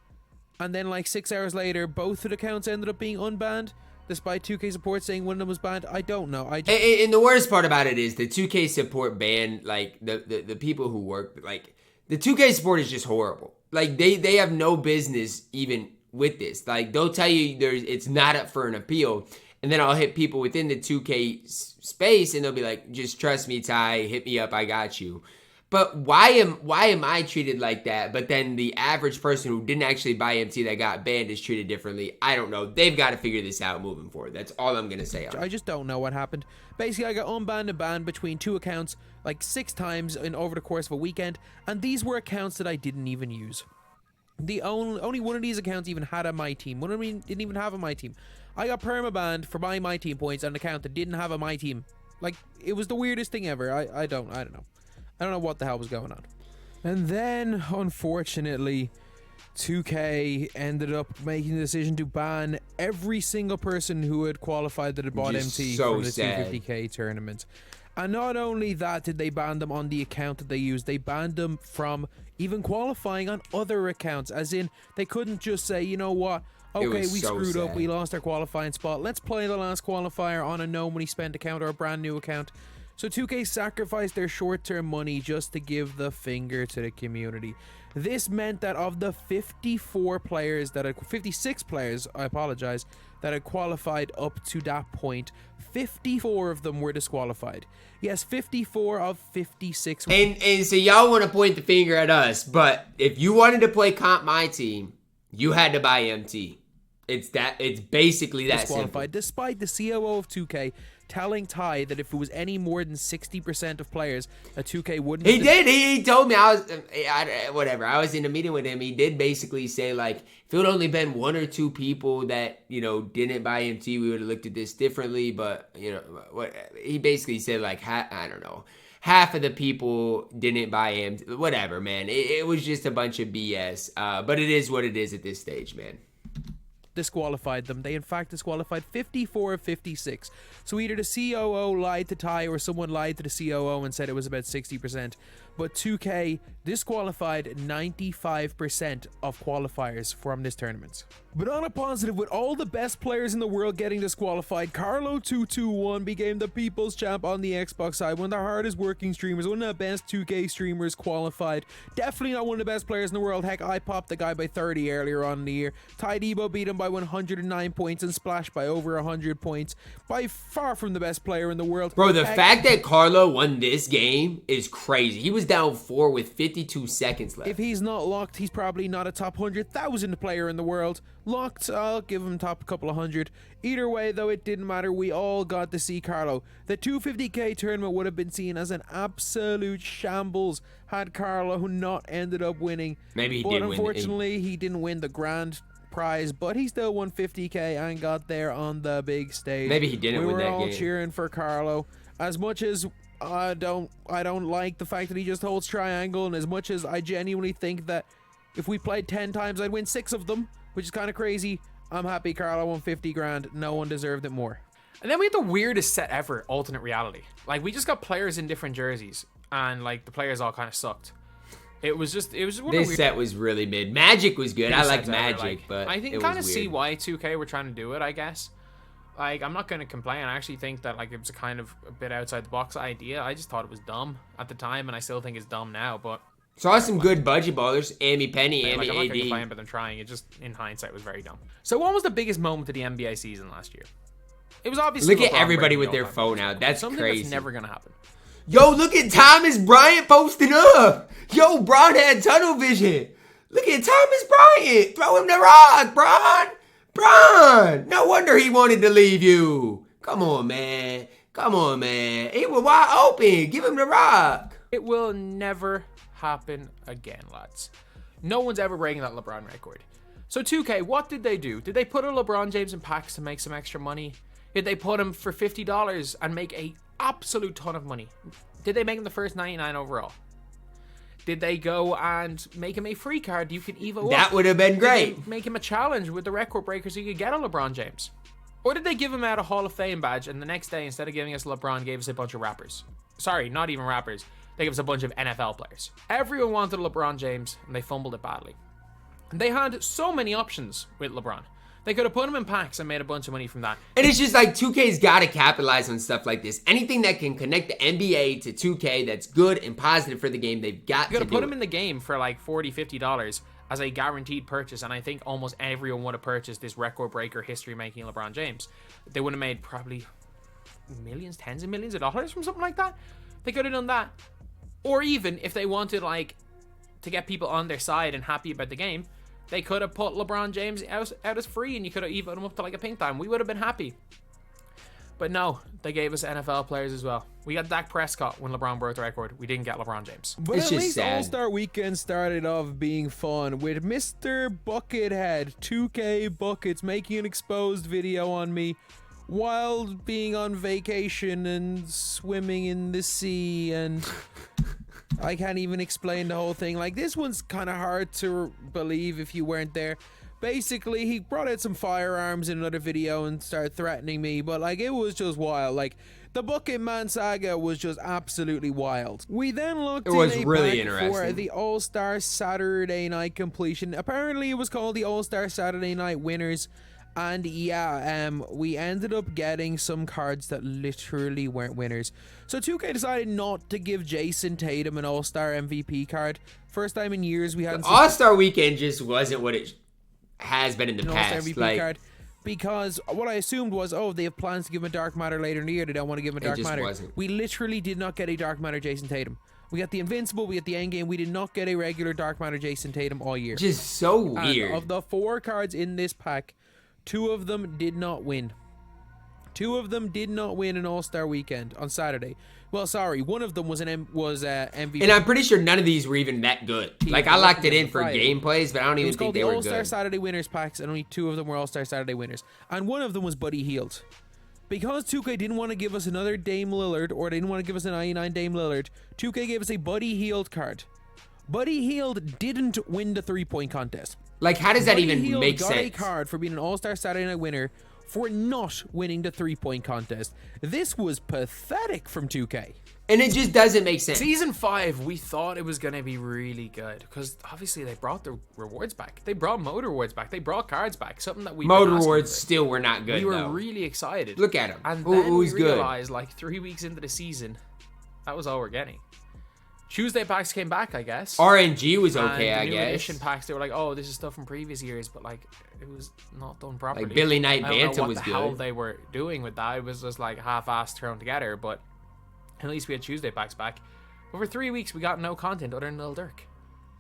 And then like 6 hours later, both of the accounts ended up being unbanned. Despite 2K support saying one of them was banned. I don't know. And the worst part about it is the 2K support ban, like, the people who work, like, the 2K support is just horrible. Like, they have no business even with this. Like, they'll tell you it's not up for an appeal. And then I'll hit people within the 2K space, and they'll be like, just trust me, Ty, hit me up, I got you. But why am I treated like that? But then the average person who didn't actually buy MT that got banned is treated differently. I don't know. They've got to figure this out moving forward. That's all I'm going to say on it. I just don't know what happened. Basically, I got unbanned and banned between two accounts like 6 times over the course of a weekend. And these were accounts that I didn't even use. The only one of these accounts even had a MyTEAM. One of them didn't even have a MyTEAM. I got perma-banned for buying MyTEAM points on an account that didn't have a MyTEAM. Like, it was the weirdest thing ever. I don't know. I don't know what the hell was going on. And then, unfortunately, 2K ended up making the decision to ban every single person who had qualified that had bought MT from the 250k tournament. And not only that did they ban them on the account that they used, they banned them from even qualifying on other accounts. As in, they couldn't just say, you know what, okay, we screwed up, we lost our qualifying spot, let's play the last qualifier on a no money spent account or a brand new account. So 2K sacrificed their short-term money just to give the finger to the community. This meant that of the 56 players, I apologize, that had qualified up to that point, 54 of them were disqualified. Yes, 54 of 56. And so y'all want to point the finger at us, but if you wanted to play Comp My Team, you had to buy MT. It's basically that simple. Despite the COO of 2K telling Ty that if it was any more than 60% of players, that 2K wouldn't. He did. He told me. I was in a meeting with him. He did basically say, like, if it would only been 1 or 2 people that, you know, didn't buy MT, we would have looked at this differently. But, you know, what he basically said, like, I don't know, half of the people didn't buy MT. Whatever, man. It was just a bunch of BS. But it is what it is at this stage, man. Disqualified them. They in fact disqualified 54 of 56. So either the COO lied to Ty or someone lied to the COO and said it was about 60%. But 2K disqualified 95% of qualifiers from this tournament. But on a positive, with all the best players in the world getting disqualified, Carlo221 became the people's champ on the Xbox side. One of the hardest working streamers, one of the best 2K streamers qualified. Definitely not one of the best players in the world. Heck, I popped the guy by 30 earlier on in the year. TyDeBo beat him by 109 points and Splash by over 100 points. By far from the best player in the world. Bro, the fact that Carlo won this game is crazy. He was down 4 with 52 seconds left. If he's not locked, he's probably not a top 100,000 player in the world. Locked, I'll give him top couple of 100. Either way, though, it didn't matter. We all got to see Carlo. The 250k tournament would have been seen as an absolute shambles had Carlo not ended up winning. Maybe he did win. But unfortunately, he didn't win the grand prize, but he still won 50k and got there on the big stage. Maybe he didn't win that game. We were all cheering for Carlo. As much as I don't like the fact that he just holds triangle, and as much as I genuinely think that if we played 10 times, I'd win 6 of them, which is kind of crazy. I'm happy Carlo won 50 grand. No one deserved it more. And then we had the weirdest set ever, alternate reality. Like, we just got players in different jerseys, and like the players all kind of sucked. It was just one this set was really mid. Magic was good. I liked Magic, but I can kind of see why 2K were trying to do it, I guess. Like, I'm not going to complain. I actually think that, like, it was a kind of a bit outside the box idea. I just thought it was dumb at the time, and I still think it's dumb now, but... Saw some good budget ballers. Amy Penny, Amy I'm not AD. going to complain about them trying. It just, in hindsight, was very dumb. So what was the biggest moment of the NBA season last year? It was obviously Look at LeBron everybody breaking with all their time. phone out. That's Something crazy. that's never gonna happen. Yo, look at Thomas Bryant posting up. Yo, Bron had tunnel vision. Look at Thomas Bryant. Throw him the rock, Bron. Bron. No wonder he wanted to leave you. Come on, man. Come on, man. He was wide open. Give him the rock. It will never happen again, lads. No one's ever breaking that LeBron record. So 2K, what did they do? Did they put a LeBron James in packs to make some extra money? Did they put him for $50 and make a absolute ton of money? Did they make him the first 99 overall? Did they go and make him a free card you could evo up? That would have been great. Did they make him a challenge with the record breakers so you could get a LeBron James? Or did they give him out a Hall of Fame badge and the next day, instead of giving us LeBron, gave us a bunch of rappers? Sorry, not even rappers. They gave us a bunch of NFL players. Everyone wanted LeBron James and they fumbled it badly. And they had so many options with LeBron. They could have put him in packs and made a bunch of money from that. And it's just like 2K's got to capitalize on stuff like this. Anything that can connect the NBA to 2K that's good and positive for the game, they've got to do. You gotta put him in the game for like $40, $50 as a guaranteed purchase, and I think almost everyone would have purchased this record breaker history-making LeBron James. They would have made probably millions, tens of millions of dollars from something like that. They could have done that. Or even if they wanted like to get people on their side and happy about the game, they could have put LeBron James out as free and you could have evoed him up to like a pink time. We would have been happy. But no, they gave us NFL players as well. We got Dak Prescott when LeBron broke the record. We didn't get LeBron James. But It's at just least sad. All-Star Weekend started off being fun with Mr. Buckethead, 2K Buckets, making an exposed video on me while being on vacation and swimming in the sea, and I can't even explain the whole thing. Like, this one's kind of hard to believe if you weren't there. Basically, he brought out some firearms in another video and started threatening me, but like, it was just wild. Like, the Bucket Man saga was just absolutely wild. We then looked It was in a really Oh, pack interesting. for the All-Star Saturday night completion. Apparently, it was called the All-Star Saturday night winners. And yeah, we ended up getting some cards that literally weren't winners. So 2K decided not to give Jason Tatum an All-Star MVP card. First time in years we hadn't seen All-Star Weekend just wasn't what it has been in the an All-Star past. MVP Like, card. Because what I assumed was, oh, they have plans to give him a Dark Matter later in the year. They don't want to give him a Dark just Matter. wasn't. We literally did not get a Dark Matter Jason Tatum. We got the Invincible, we got the Endgame. We did not get a regular Dark Matter Jason Tatum all year. just so And weird. of the 4 cards in this pack, 2 of them did not win. 2 of them did not win an All-Star Weekend on Saturday. Well, sorry, one of them was MVP. And I'm pretty sure none of these were even that good. Like, I locked it in for gameplays, but I don't It even was think called they the were All-Star good. Saturday winners packs, and only 2 of them were All-Star Saturday winners. And one of them was Buddy Hield. Because 2K didn't want to give us another Dame Lillard, or they didn't want to give us a 99 Dame Lillard, 2K gave us a Buddy Hield card. Buddy Hield didn't win the 3-point contest. Like, how does that Buddy even Hield make got a sense? card for being an All-Star Saturday night winner for not winning the 3-point contest. This was pathetic from 2K. And it just doesn't make sense. Season 5, we thought it was going to be really good because obviously they brought the rewards back. They brought Mode rewards back. They brought cards back. Something that we Mode rewards still were not good, We were though. really excited. Look at 'em. And Who- then who's we good? realized, like 3 weeks into the season, that was all we're getting. Tuesday packs came back, I guess. RNG was And okay, the I new guess. edition packs, they were like, oh, this is stuff from previous years, but like it was not done properly. Like, Billy Knight I don't know Bantam what was the good. hell they were doing with that. It was just like half-assed thrown together, but at least we had Tuesday packs back. Over 3 weeks, we got no content other than Lil Durk.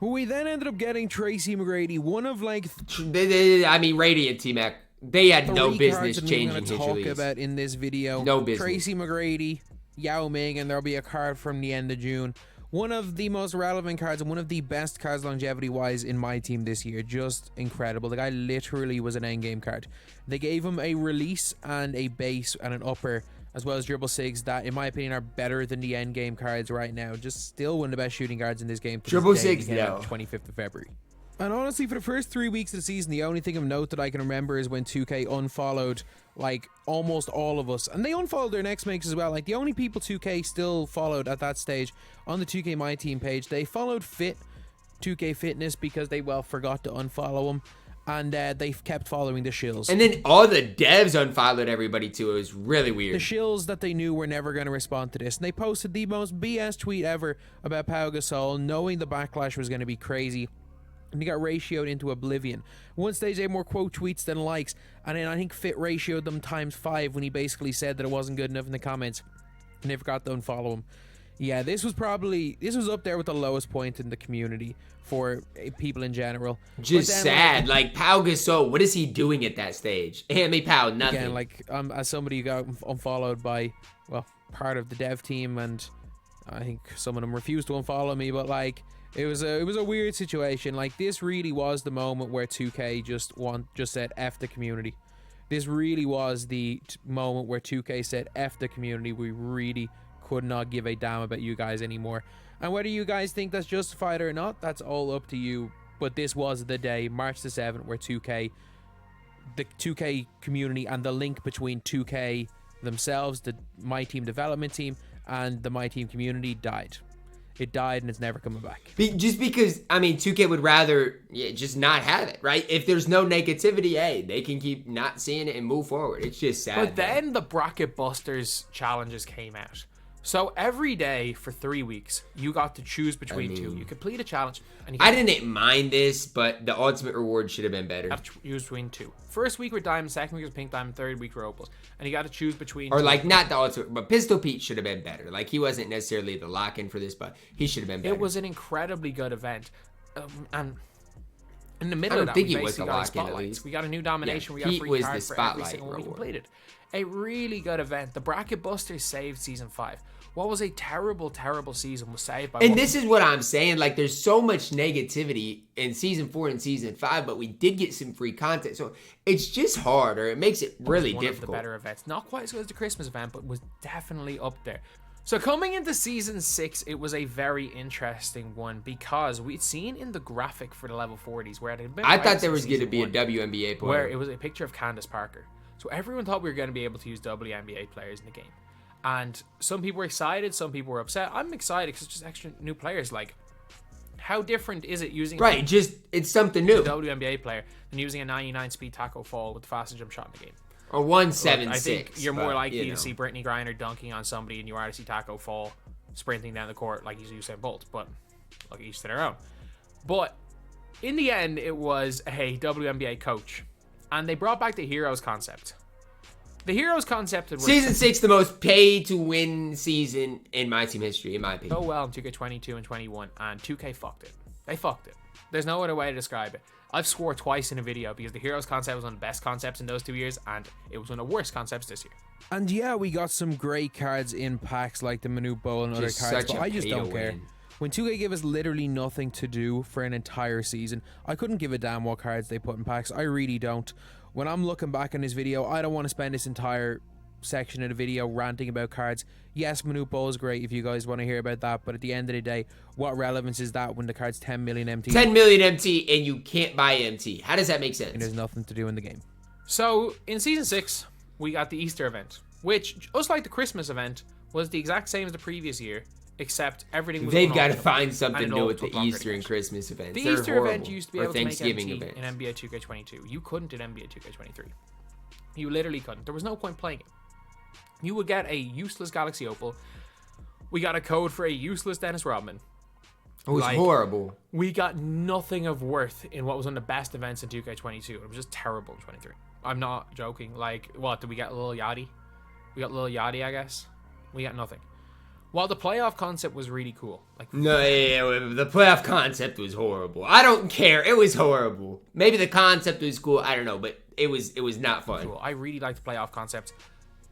We then ended up getting Tracy McGrady, one of like I mean, Radiant T-Mac, they had no 3 business cards that we're changing gonna his talk release. about in this video. No business. Tracy McGrady, Yao Ming, and there'll be a card from the end of June. One of the most relevant cards and one of the best cards longevity-wise in my team this year. Just incredible. The guy literally was an endgame card. They gave him a release and a base and an upper, as well as dribble sigs that, in my opinion, are better than the endgame cards right now. Just still one of the best shooting guards in this game. Dribble sigs, no. no. 25th of February. And honestly, for the first 3 weeks of the season, the only thing of note that I can remember is when 2K unfollowed, like, almost all of us. And they unfollowed their next makes as well. Like, the only people 2K still followed at that stage on the 2K MyTEAM page, they followed 2K Fitness because they, well, forgot to unfollow them. And they kept following the shills. And then all the devs unfollowed everybody, too. It was really weird. The shills that they knew were never going to respond to this. And they posted the most BS tweet ever about Pau Gasol, knowing the backlash was going to be crazy. and he got ratioed into oblivion. One stage they had more quote tweets than likes, and then I think Fit ratioed them ×5 when he basically said that it wasn't good enough in the comments, and they forgot to unfollow him. Yeah, this was up there with the lowest point in the community for people in general. Just sad. Like, Pau Gasol, what is he doing at that stage? Hammy Pau, nothing. Again, like, as somebody who got unfollowed by, well, part of the dev team, and I think some of them refused to unfollow me, but like, it was a weird situation. Like, this really was the moment where 2K just said F the community. This really was the moment where 2K said F the community. We really could not give a damn about you guys anymore. And whether you guys think that's justified or not, that's all up to you. But this was the day, March the 7th, where the 2K community and the link between 2K themselves, the MyTEAM development team, and the MyTEAM community died. It died and it's never coming back. Just because, I mean, 2K would rather just not have it, right? If there's no negativity, hey, they can keep not seeing it and move forward. It's just sad. But then the Bracket Busters challenges came out. So every day for 3 weeks, you got to choose between two. You complete a challenge. And I didn't mind this, but the ultimate reward should have been better. You have to choose between two. First week were diamond, second week was pink diamond, third week were opals. And you got to choose between Or two. like, not the ultimate, but Pistol Pete should have been better. Like, he wasn't necessarily the lock-in for this, but he should have been better. It was an incredibly good event. And in the middle of that, we basically got spotlights. We got a new domination. We got a free card for every single one we completed. A really good event. The Bracket Busters saved Season 5. What was a terrible, terrible season was saved by... And this is what I'm saying. Like, there's so much negativity in Season 4 and Season 5, but we did get some free content. So it's just hard, or it makes it really difficult. One of the better events. Not quite as good as the Christmas event, but was definitely up there. So coming into Season 6, it was a very interesting one because we'd seen in the graphic for the level 40s where it had been... I thought there was going to be a WNBA player. Where it was a picture of Candace Parker. So everyone thought we were going to be able to use WNBA players in the game. And some people were excited, some people were upset. I'm excited because it's just extra new players. Like, how different is it using it's something new. A WNBA player than using a 99 speed tackle fall with the fastest jump shot in the game? Or 176. I think you're more likely to see Brittany Griner dunking on somebody than you are to see Taco Fall sprinting down the court like he's Usain Bolt. But look, each to their own. But in the end, it was a WNBA coach, and they brought back the Heroes concept. The Heroes concept... Season 6, the most pay-to-win season in MyTEAM history, in my opinion. So well in 2K22 and 21, and 2K fucked it. They fucked it. There's no other way to describe it. I've swore twice in a video because the Heroes concept was one of the best concepts in those 2 years, and it was one of the worst concepts this year. And yeah, we got some great cards in packs like the Manute Bowl and other cards, but I just don't care. When 2K gave us literally nothing to do for an entire season, I couldn't give a damn what cards they put in packs. I really don't. When I'm looking back on this video, I don't want to spend this entire section of the video ranting about cards. Yes, Manute Bowl is great if you guys want to hear about that, but at the end of the day, what relevance is that when the card's 10 million MT? 10 million MT and you can't buy MT. How does that make sense? And there's nothing to do in the game. So, in Season 6, we got the Easter event, which, just like the Christmas event, was the exact same as the previous year, except everything was... They've got to find something new with the Easter and Christmas events. The Easter event used to be able to make MT events. in NBA 2K22. You couldn't in NBA 2K23. You literally couldn't. There was no point playing it. You would get a useless Galaxy Opal. We got a code for a useless Dennis Rodman. It was horrible. We got nothing of worth in what was one of the best events in 2K22. It was just terrible in 23. I'm not joking. Like, what, did we get a little Yachty? We got a little Yachty, I guess. We got nothing. While the playoff concept was really cool. Like, no, the playoff concept was horrible. I don't care. It was horrible. Maybe the concept was cool. I don't know, but it was not fun. Cool. I really liked the playoff concept.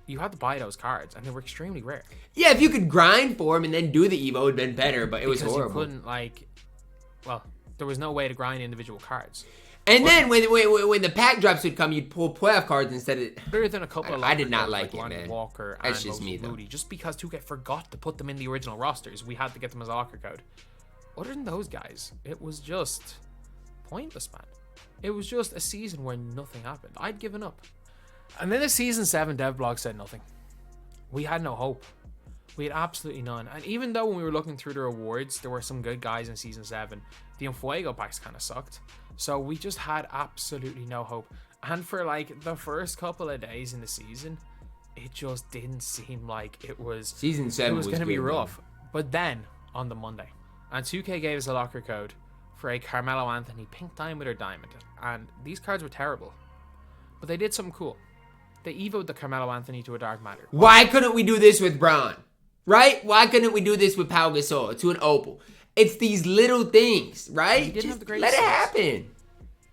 You had to buy those cards, and they were extremely rare. Yeah, if you could grind for them and then do the Evo, it would have been better, but it was horrible. You couldn't, like... Well, there was no way to grind individual cards. And then when the pack drops would come, you'd pull playoff cards instead of... Better than a couple of... I did not like it, man. Walker That's and just me, though. Moody. Just because 2K forgot to put them in the original rosters, we had to get them as a locker code. Other than those guys, it was just pointless, man. It was just a season where nothing happened. I'd given up. And then the Season 7 dev blog said nothing. We had no hope. We had absolutely none. And even though when we were looking through the rewards, there were some good guys in Season 7, the Enfuego packs kind of sucked. So we just had absolutely no hope. And for like the first couple of days in the season, it just didn't seem like it was... Season 7 was going to be rough. But then, on the Monday, and 2K gave us a locker code for a Carmelo Anthony pink diamond or diamond. And these cards were terrible. But they did something cool. They evoed the Carmelo Anthony to a dark matter. Why couldn't we do this with Braun? Right? Why couldn't we do this with Pau Gasol to an opal? It's these little things, right? He didn't have the great let it stats. happen.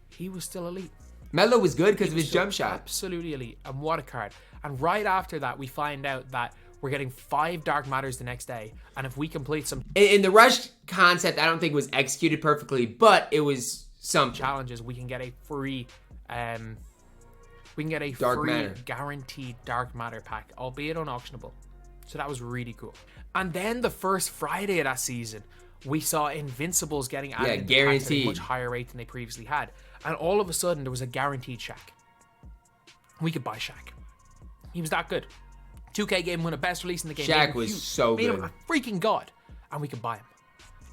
He was still elite. Melo was good because of his jump shot. Absolutely elite. And what a card. And right after that, we find out that we're getting 5 dark matters the next day. And if we complete some In the rush concept, I don't think it was executed perfectly, but it was something. challenges, we can get a free Dark matter. guaranteed dark matter pack, albeit unauctionable. So that was really cool. And then the first Friday of that season, we saw Invincibles getting added into packs at a guaranteed. much higher rate than they previously had. And all of a sudden, there was a guaranteed Shaq. We could buy Shaq. He was that good. 2K gave him one of the best release in the game. Shaq Made him was huge. so Made him good. a freaking god. And we could buy him.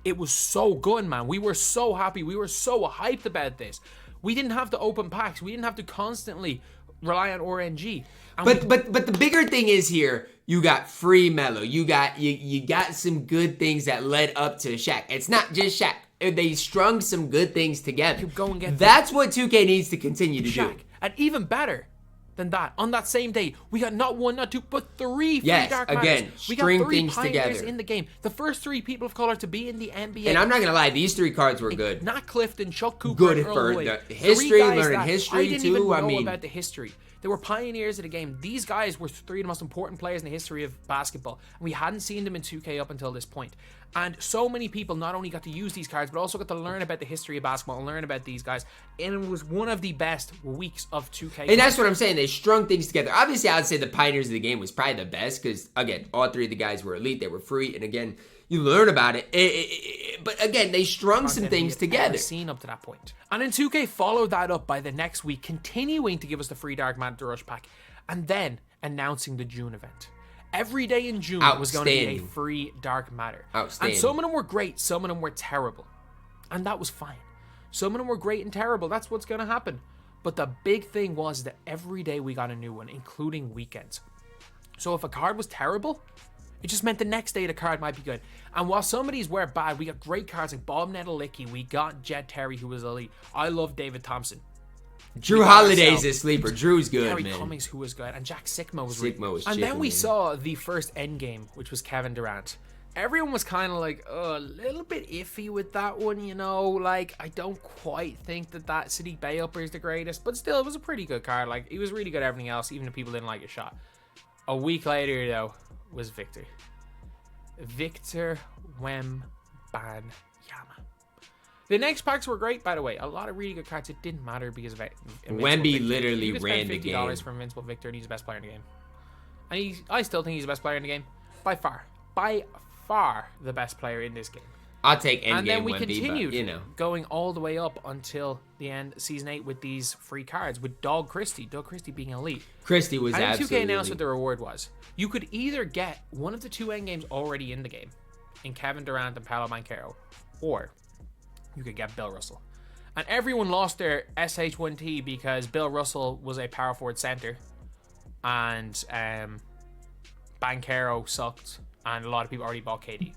It was so good, man. We were so happy. We were so hyped about this. We didn't have to open packs. We didn't have to constantly rely on RNG. And But the bigger thing is here, you got free Melo. You got some good things that led up to Shaq. It's not just Shaq. They strung some good things together. You go and get That's what 2K needs to continue to Shaq. do. And even better than that, on that same day, we got not 1, not 2, but 3 free Yes, dark again, matters. We got string 3 things pioneers together. in the game. The first 3 people of color to be in the NBA. And I'm not gonna lie, these 3 cards were good. Not Clifton, Chuck Cooper, Good and Earl for Lloyd. the history, 3 guys learning that history I didn't too, even know I mean- about the history. They were pioneers of the game. These guys were 3 of the most important players in the history of basketball. And we hadn't seen them in 2K up until this point. And so many people not only got to use these cards, but also got to learn about the history of basketball and learn about these guys. And it was one of the best weeks of 2K. And that's what I'm saying. They strung things together. Obviously, I'd say the pioneers of the game was probably the best because, again, all 3 of the guys were elite. They were free. And, again, you learn about it. But, again, they strung some things together. Seen up to that point. And then 2K followed that up by the next week, continuing to give us the free Dark Matter Rush pack. And then announcing the June event. Every day in June was going to be a Outstanding. free Dark Matter. Outstanding. And some of them were great, some of them were terrible. And that was fine. Some of them were great and terrible. That's what's going to happen. But the big thing was that every day we got a new one, including weekends. So if a card was terrible, it just meant the next day the card might be good. And while some of these were bad, we got great cards like Bob Nedelicki. We got Jet Terry, who was elite. I love David Thompson. Drew Holiday's a sleeper. Drew's good, Gary man. Cummings, who was good, and Jack Sigma was Sigma really was And then chipping we in. saw the first endgame, which was Kevin Durant. Everyone was kind of like, a little bit iffy with that one, you know. Like, I don't quite think that City Bay Upper is the greatest, but still, it was a pretty good card. Like, he was really good at everything else, even if people didn't like his shot. A week later, though, was Victor. Victor Wembanyama. The next packs were great, by the way. A lot of really good cards. It didn't matter because of Invincible Wemby Victor. literally You could spend ran the game. $50 for Invincible Victor, and he's the best player in the game. And I still think he's the best player in the game. By far the best player in this game. I'll take endgame And then we Wemby, continued but, you know. going all the way up until the end Season 8 with these free cards, with Doug Christie being elite. Christie was And then absolutely 2K announced what the reward was. You could either get one of the 2 endgames already in the game, in Kevin Durant and Paolo Banchero, or you could get Bill Russell. And everyone lost their SH1T because Bill Russell was a power forward center, and Banchero sucked, and a lot of people already bought KD.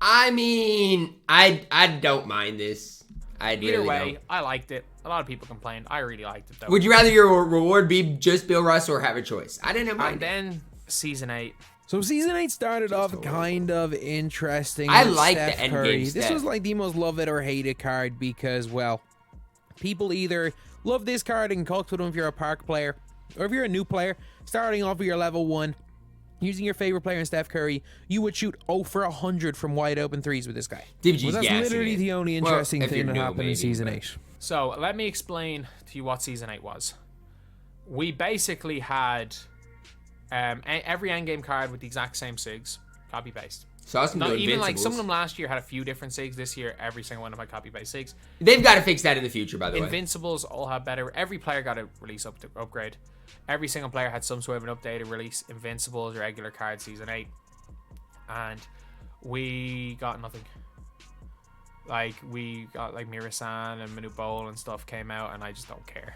I mean, I don't mind this. Ideally, Either way, I liked it. A lot of people complained. I really liked it, though. would you rather your reward be just Bill Russell or have a choice? I didn't mind And it. then Season 8. So Season 8 started off kind of interesting. I with like Steph the endgame Curry. This Steph. was like the most love it or hate it card because, well, people either love this card and cult with them if you're a park player, or if you're a new player, starting off with your level 1, using your favorite player in Steph Curry, you would shoot 0 for 100 from wide open threes with this guy. DBG's Well, that's gassing literally it. the only Well, interesting if thing you're that new, happened in maybe, Season but- 8. So let me explain to you what Season 8 was. We basically had every endgame card with the exact same SIGs, copy paste. Saw some Not good even like Invincibles. some of them last year had a few different SIGs. This year, every single one of my copy paste SIGs. They've got to fix that in the future, by the way. Invincibles all have better. Every player got a release upgrade. Every single player had some sort of an updated release. Invincibles, regular card, Season 8. And we got nothing. Like, we got like Mirasan and Manu Bowl and stuff came out, and I just don't care.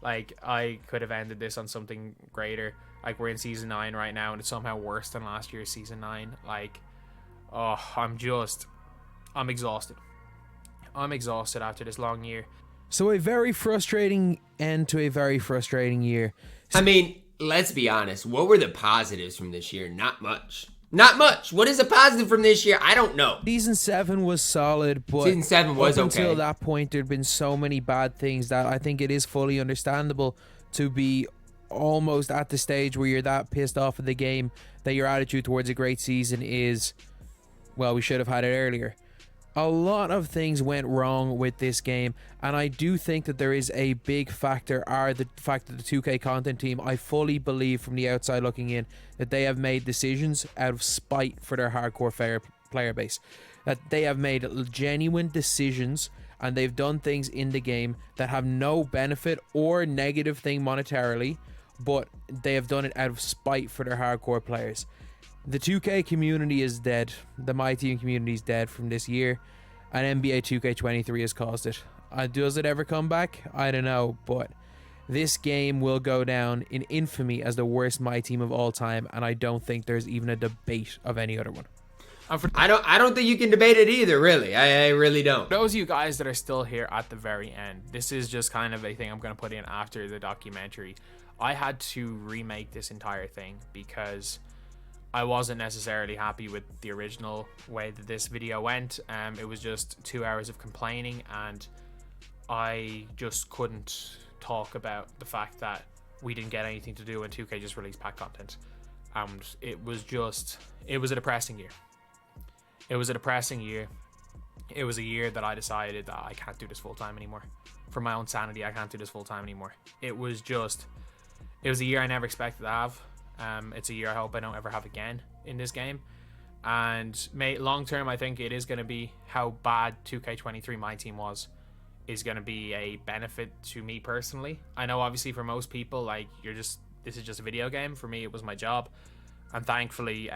Like, I could have ended this on something greater. Like, we're in Season 9 right now, and it's somehow worse than last year's Season 9. Like, oh, I'm exhausted. I'm exhausted after this long year. So a very frustrating end to a very frustrating year. I mean, let's be honest. What were the positives from this year? Not much. Not much. What is a positive from this year? I don't know. Season 7 was solid, but Season 7 was up okay. until that point, there'd been so many bad things that I think it is fully understandable to be almost at the stage where you're that pissed off of the game that your attitude towards a great season is, well, we should have had it earlier. A lot of things went wrong with this game, and I do think that there is a big factor, are the fact that the 2K content team, I fully believe from the outside looking in, that they have made decisions out of spite for their hardcore player base. That they have made genuine decisions, and they've done things in the game that have no benefit or negative thing monetarily, but they have done it out of spite for their hardcore players. The 2K community is dead. The MyTEAM community is dead from this year, and NBA 2K23 has caused it. Does it ever come back? I don't know, but this game will go down in infamy as the worst MyTEAM of all time, and I don't think there's even a debate of any other one. I don't think you can debate it either, really. I really don't. Those of you guys that are still here at the very end, this is just kind of a thing I'm going to put in after the documentary. I had to remake this entire thing because I wasn't necessarily happy with the original way that this video went. It was just 2 hours of complaining, and I just couldn't talk about the fact that we didn't get anything to do when 2K just released pack content. And it was a depressing year. It was a depressing year. It was a year that I decided that I can't do this full time anymore. For my own sanity, I can't do this full time anymore. It was a year I never expected to have. It's a year I hope I don't ever have again in this game. And long term, I think it is going to be how bad 2K23 MyTEAM was is going to be a benefit to me personally. I know obviously for most people, like, this is just a video game. For me, it was my job. And thankfully,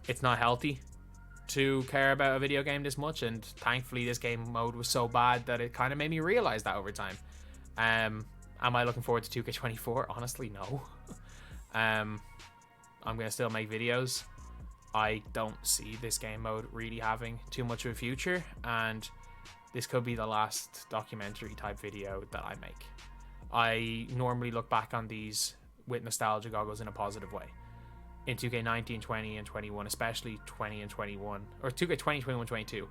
it's not healthy to care about a video game this much. And thankfully, this game mode was so bad that it kind of made me realize that over time. Am I looking forward to 2K24? Honestly, no. I'm going to still make videos. I don't see this game mode really having too much of a future, and this could be the last documentary type video that I make. I normally look back on these with nostalgia goggles in a positive way. In 2K19, 20, and 21, especially 20 and 21, or 2K20, 21, 22,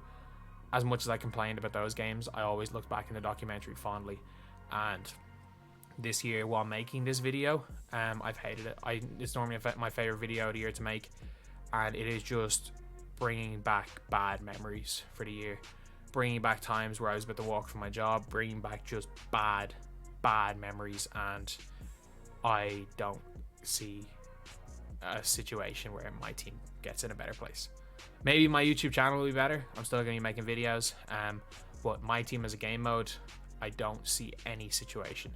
as much as I complained about those games, I always look back in the documentary fondly. And this year, while making this video, I've hated it. It's normally my favorite video of the year to make, and it is just bringing back bad memories for the year, bringing back times where I was about to walk from my job, bringing back just bad memories, and I don't see a situation where my team gets in a better place. Maybe my YouTube channel will be better. I'm still going to be making videos, but MyTEAM as a game mode, I don't see any situation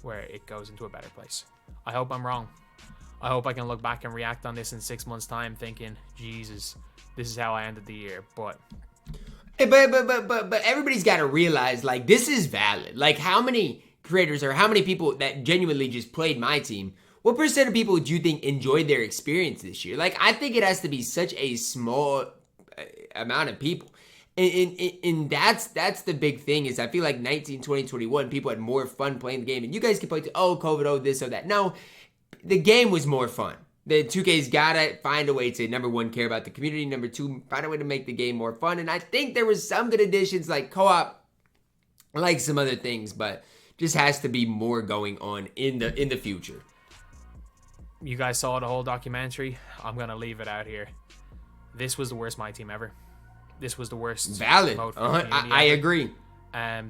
where it goes into a better place. I hope I'm wrong. I hope I can look back and react on this in 6 months' time thinking, Jesus, this is how I ended the year. But everybody's got to realize, like, this is valid. Like, how many creators or how many people that genuinely just played MyTEAM, what percent of people do you think enjoyed their experience this year? Like, I think it has to be such a small amount of people. And that's the big thing is I feel like 19, 20, 21, people had more fun playing the game. And you guys can play to, oh, COVID, oh, this or that. No, the game was more fun. The 2K's got to find a way to, number one, care about the community. Number two, find a way to make the game more fun. And I think there was some good additions like co-op, like some other things, but just has to be more going on in the future. You guys saw the whole documentary. I'm going to leave it out here. This was the worst MyTEAM ever. This was the worst valid mode for the community I ever. agree.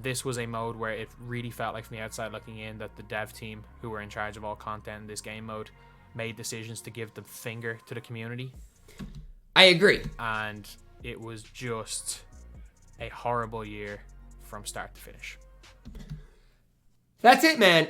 This was a mode where it really felt like from the outside looking in that the dev team who were in charge of all content in this game mode made decisions to give the finger to the community. I agree. And it was just a horrible year from start to finish. That's it, man.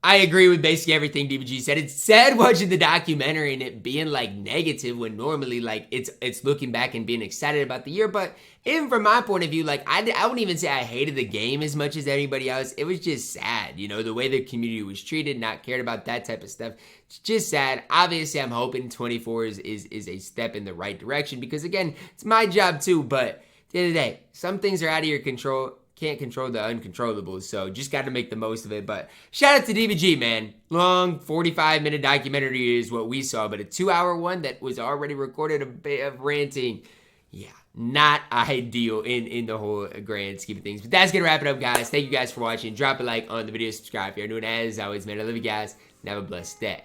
I agree with basically everything DBG said. It's sad watching the documentary and it being like negative when normally like it's looking back and being excited about the year. But even from my point of view, like I wouldn't even say I hated the game as much as anybody else. It was just sad, you know, the way the community was treated, not cared about, that type of stuff. It's just sad. Obviously, I'm hoping 24 is a step in the right direction because again, it's my job too. But the end of the day, some things are out of your control. Can't control the uncontrollables, so just got to make the most of it. But shout out to DBG, man. Long 45-minute documentary is what we saw, but a 2-hour one that was already recorded a bit of ranting. Yeah, not ideal in the whole grand scheme of things. But that's going to wrap it up, guys. Thank you guys for watching. Drop a like on the video, subscribe if you're new, and as always, man, I love you guys, and have a blessed day.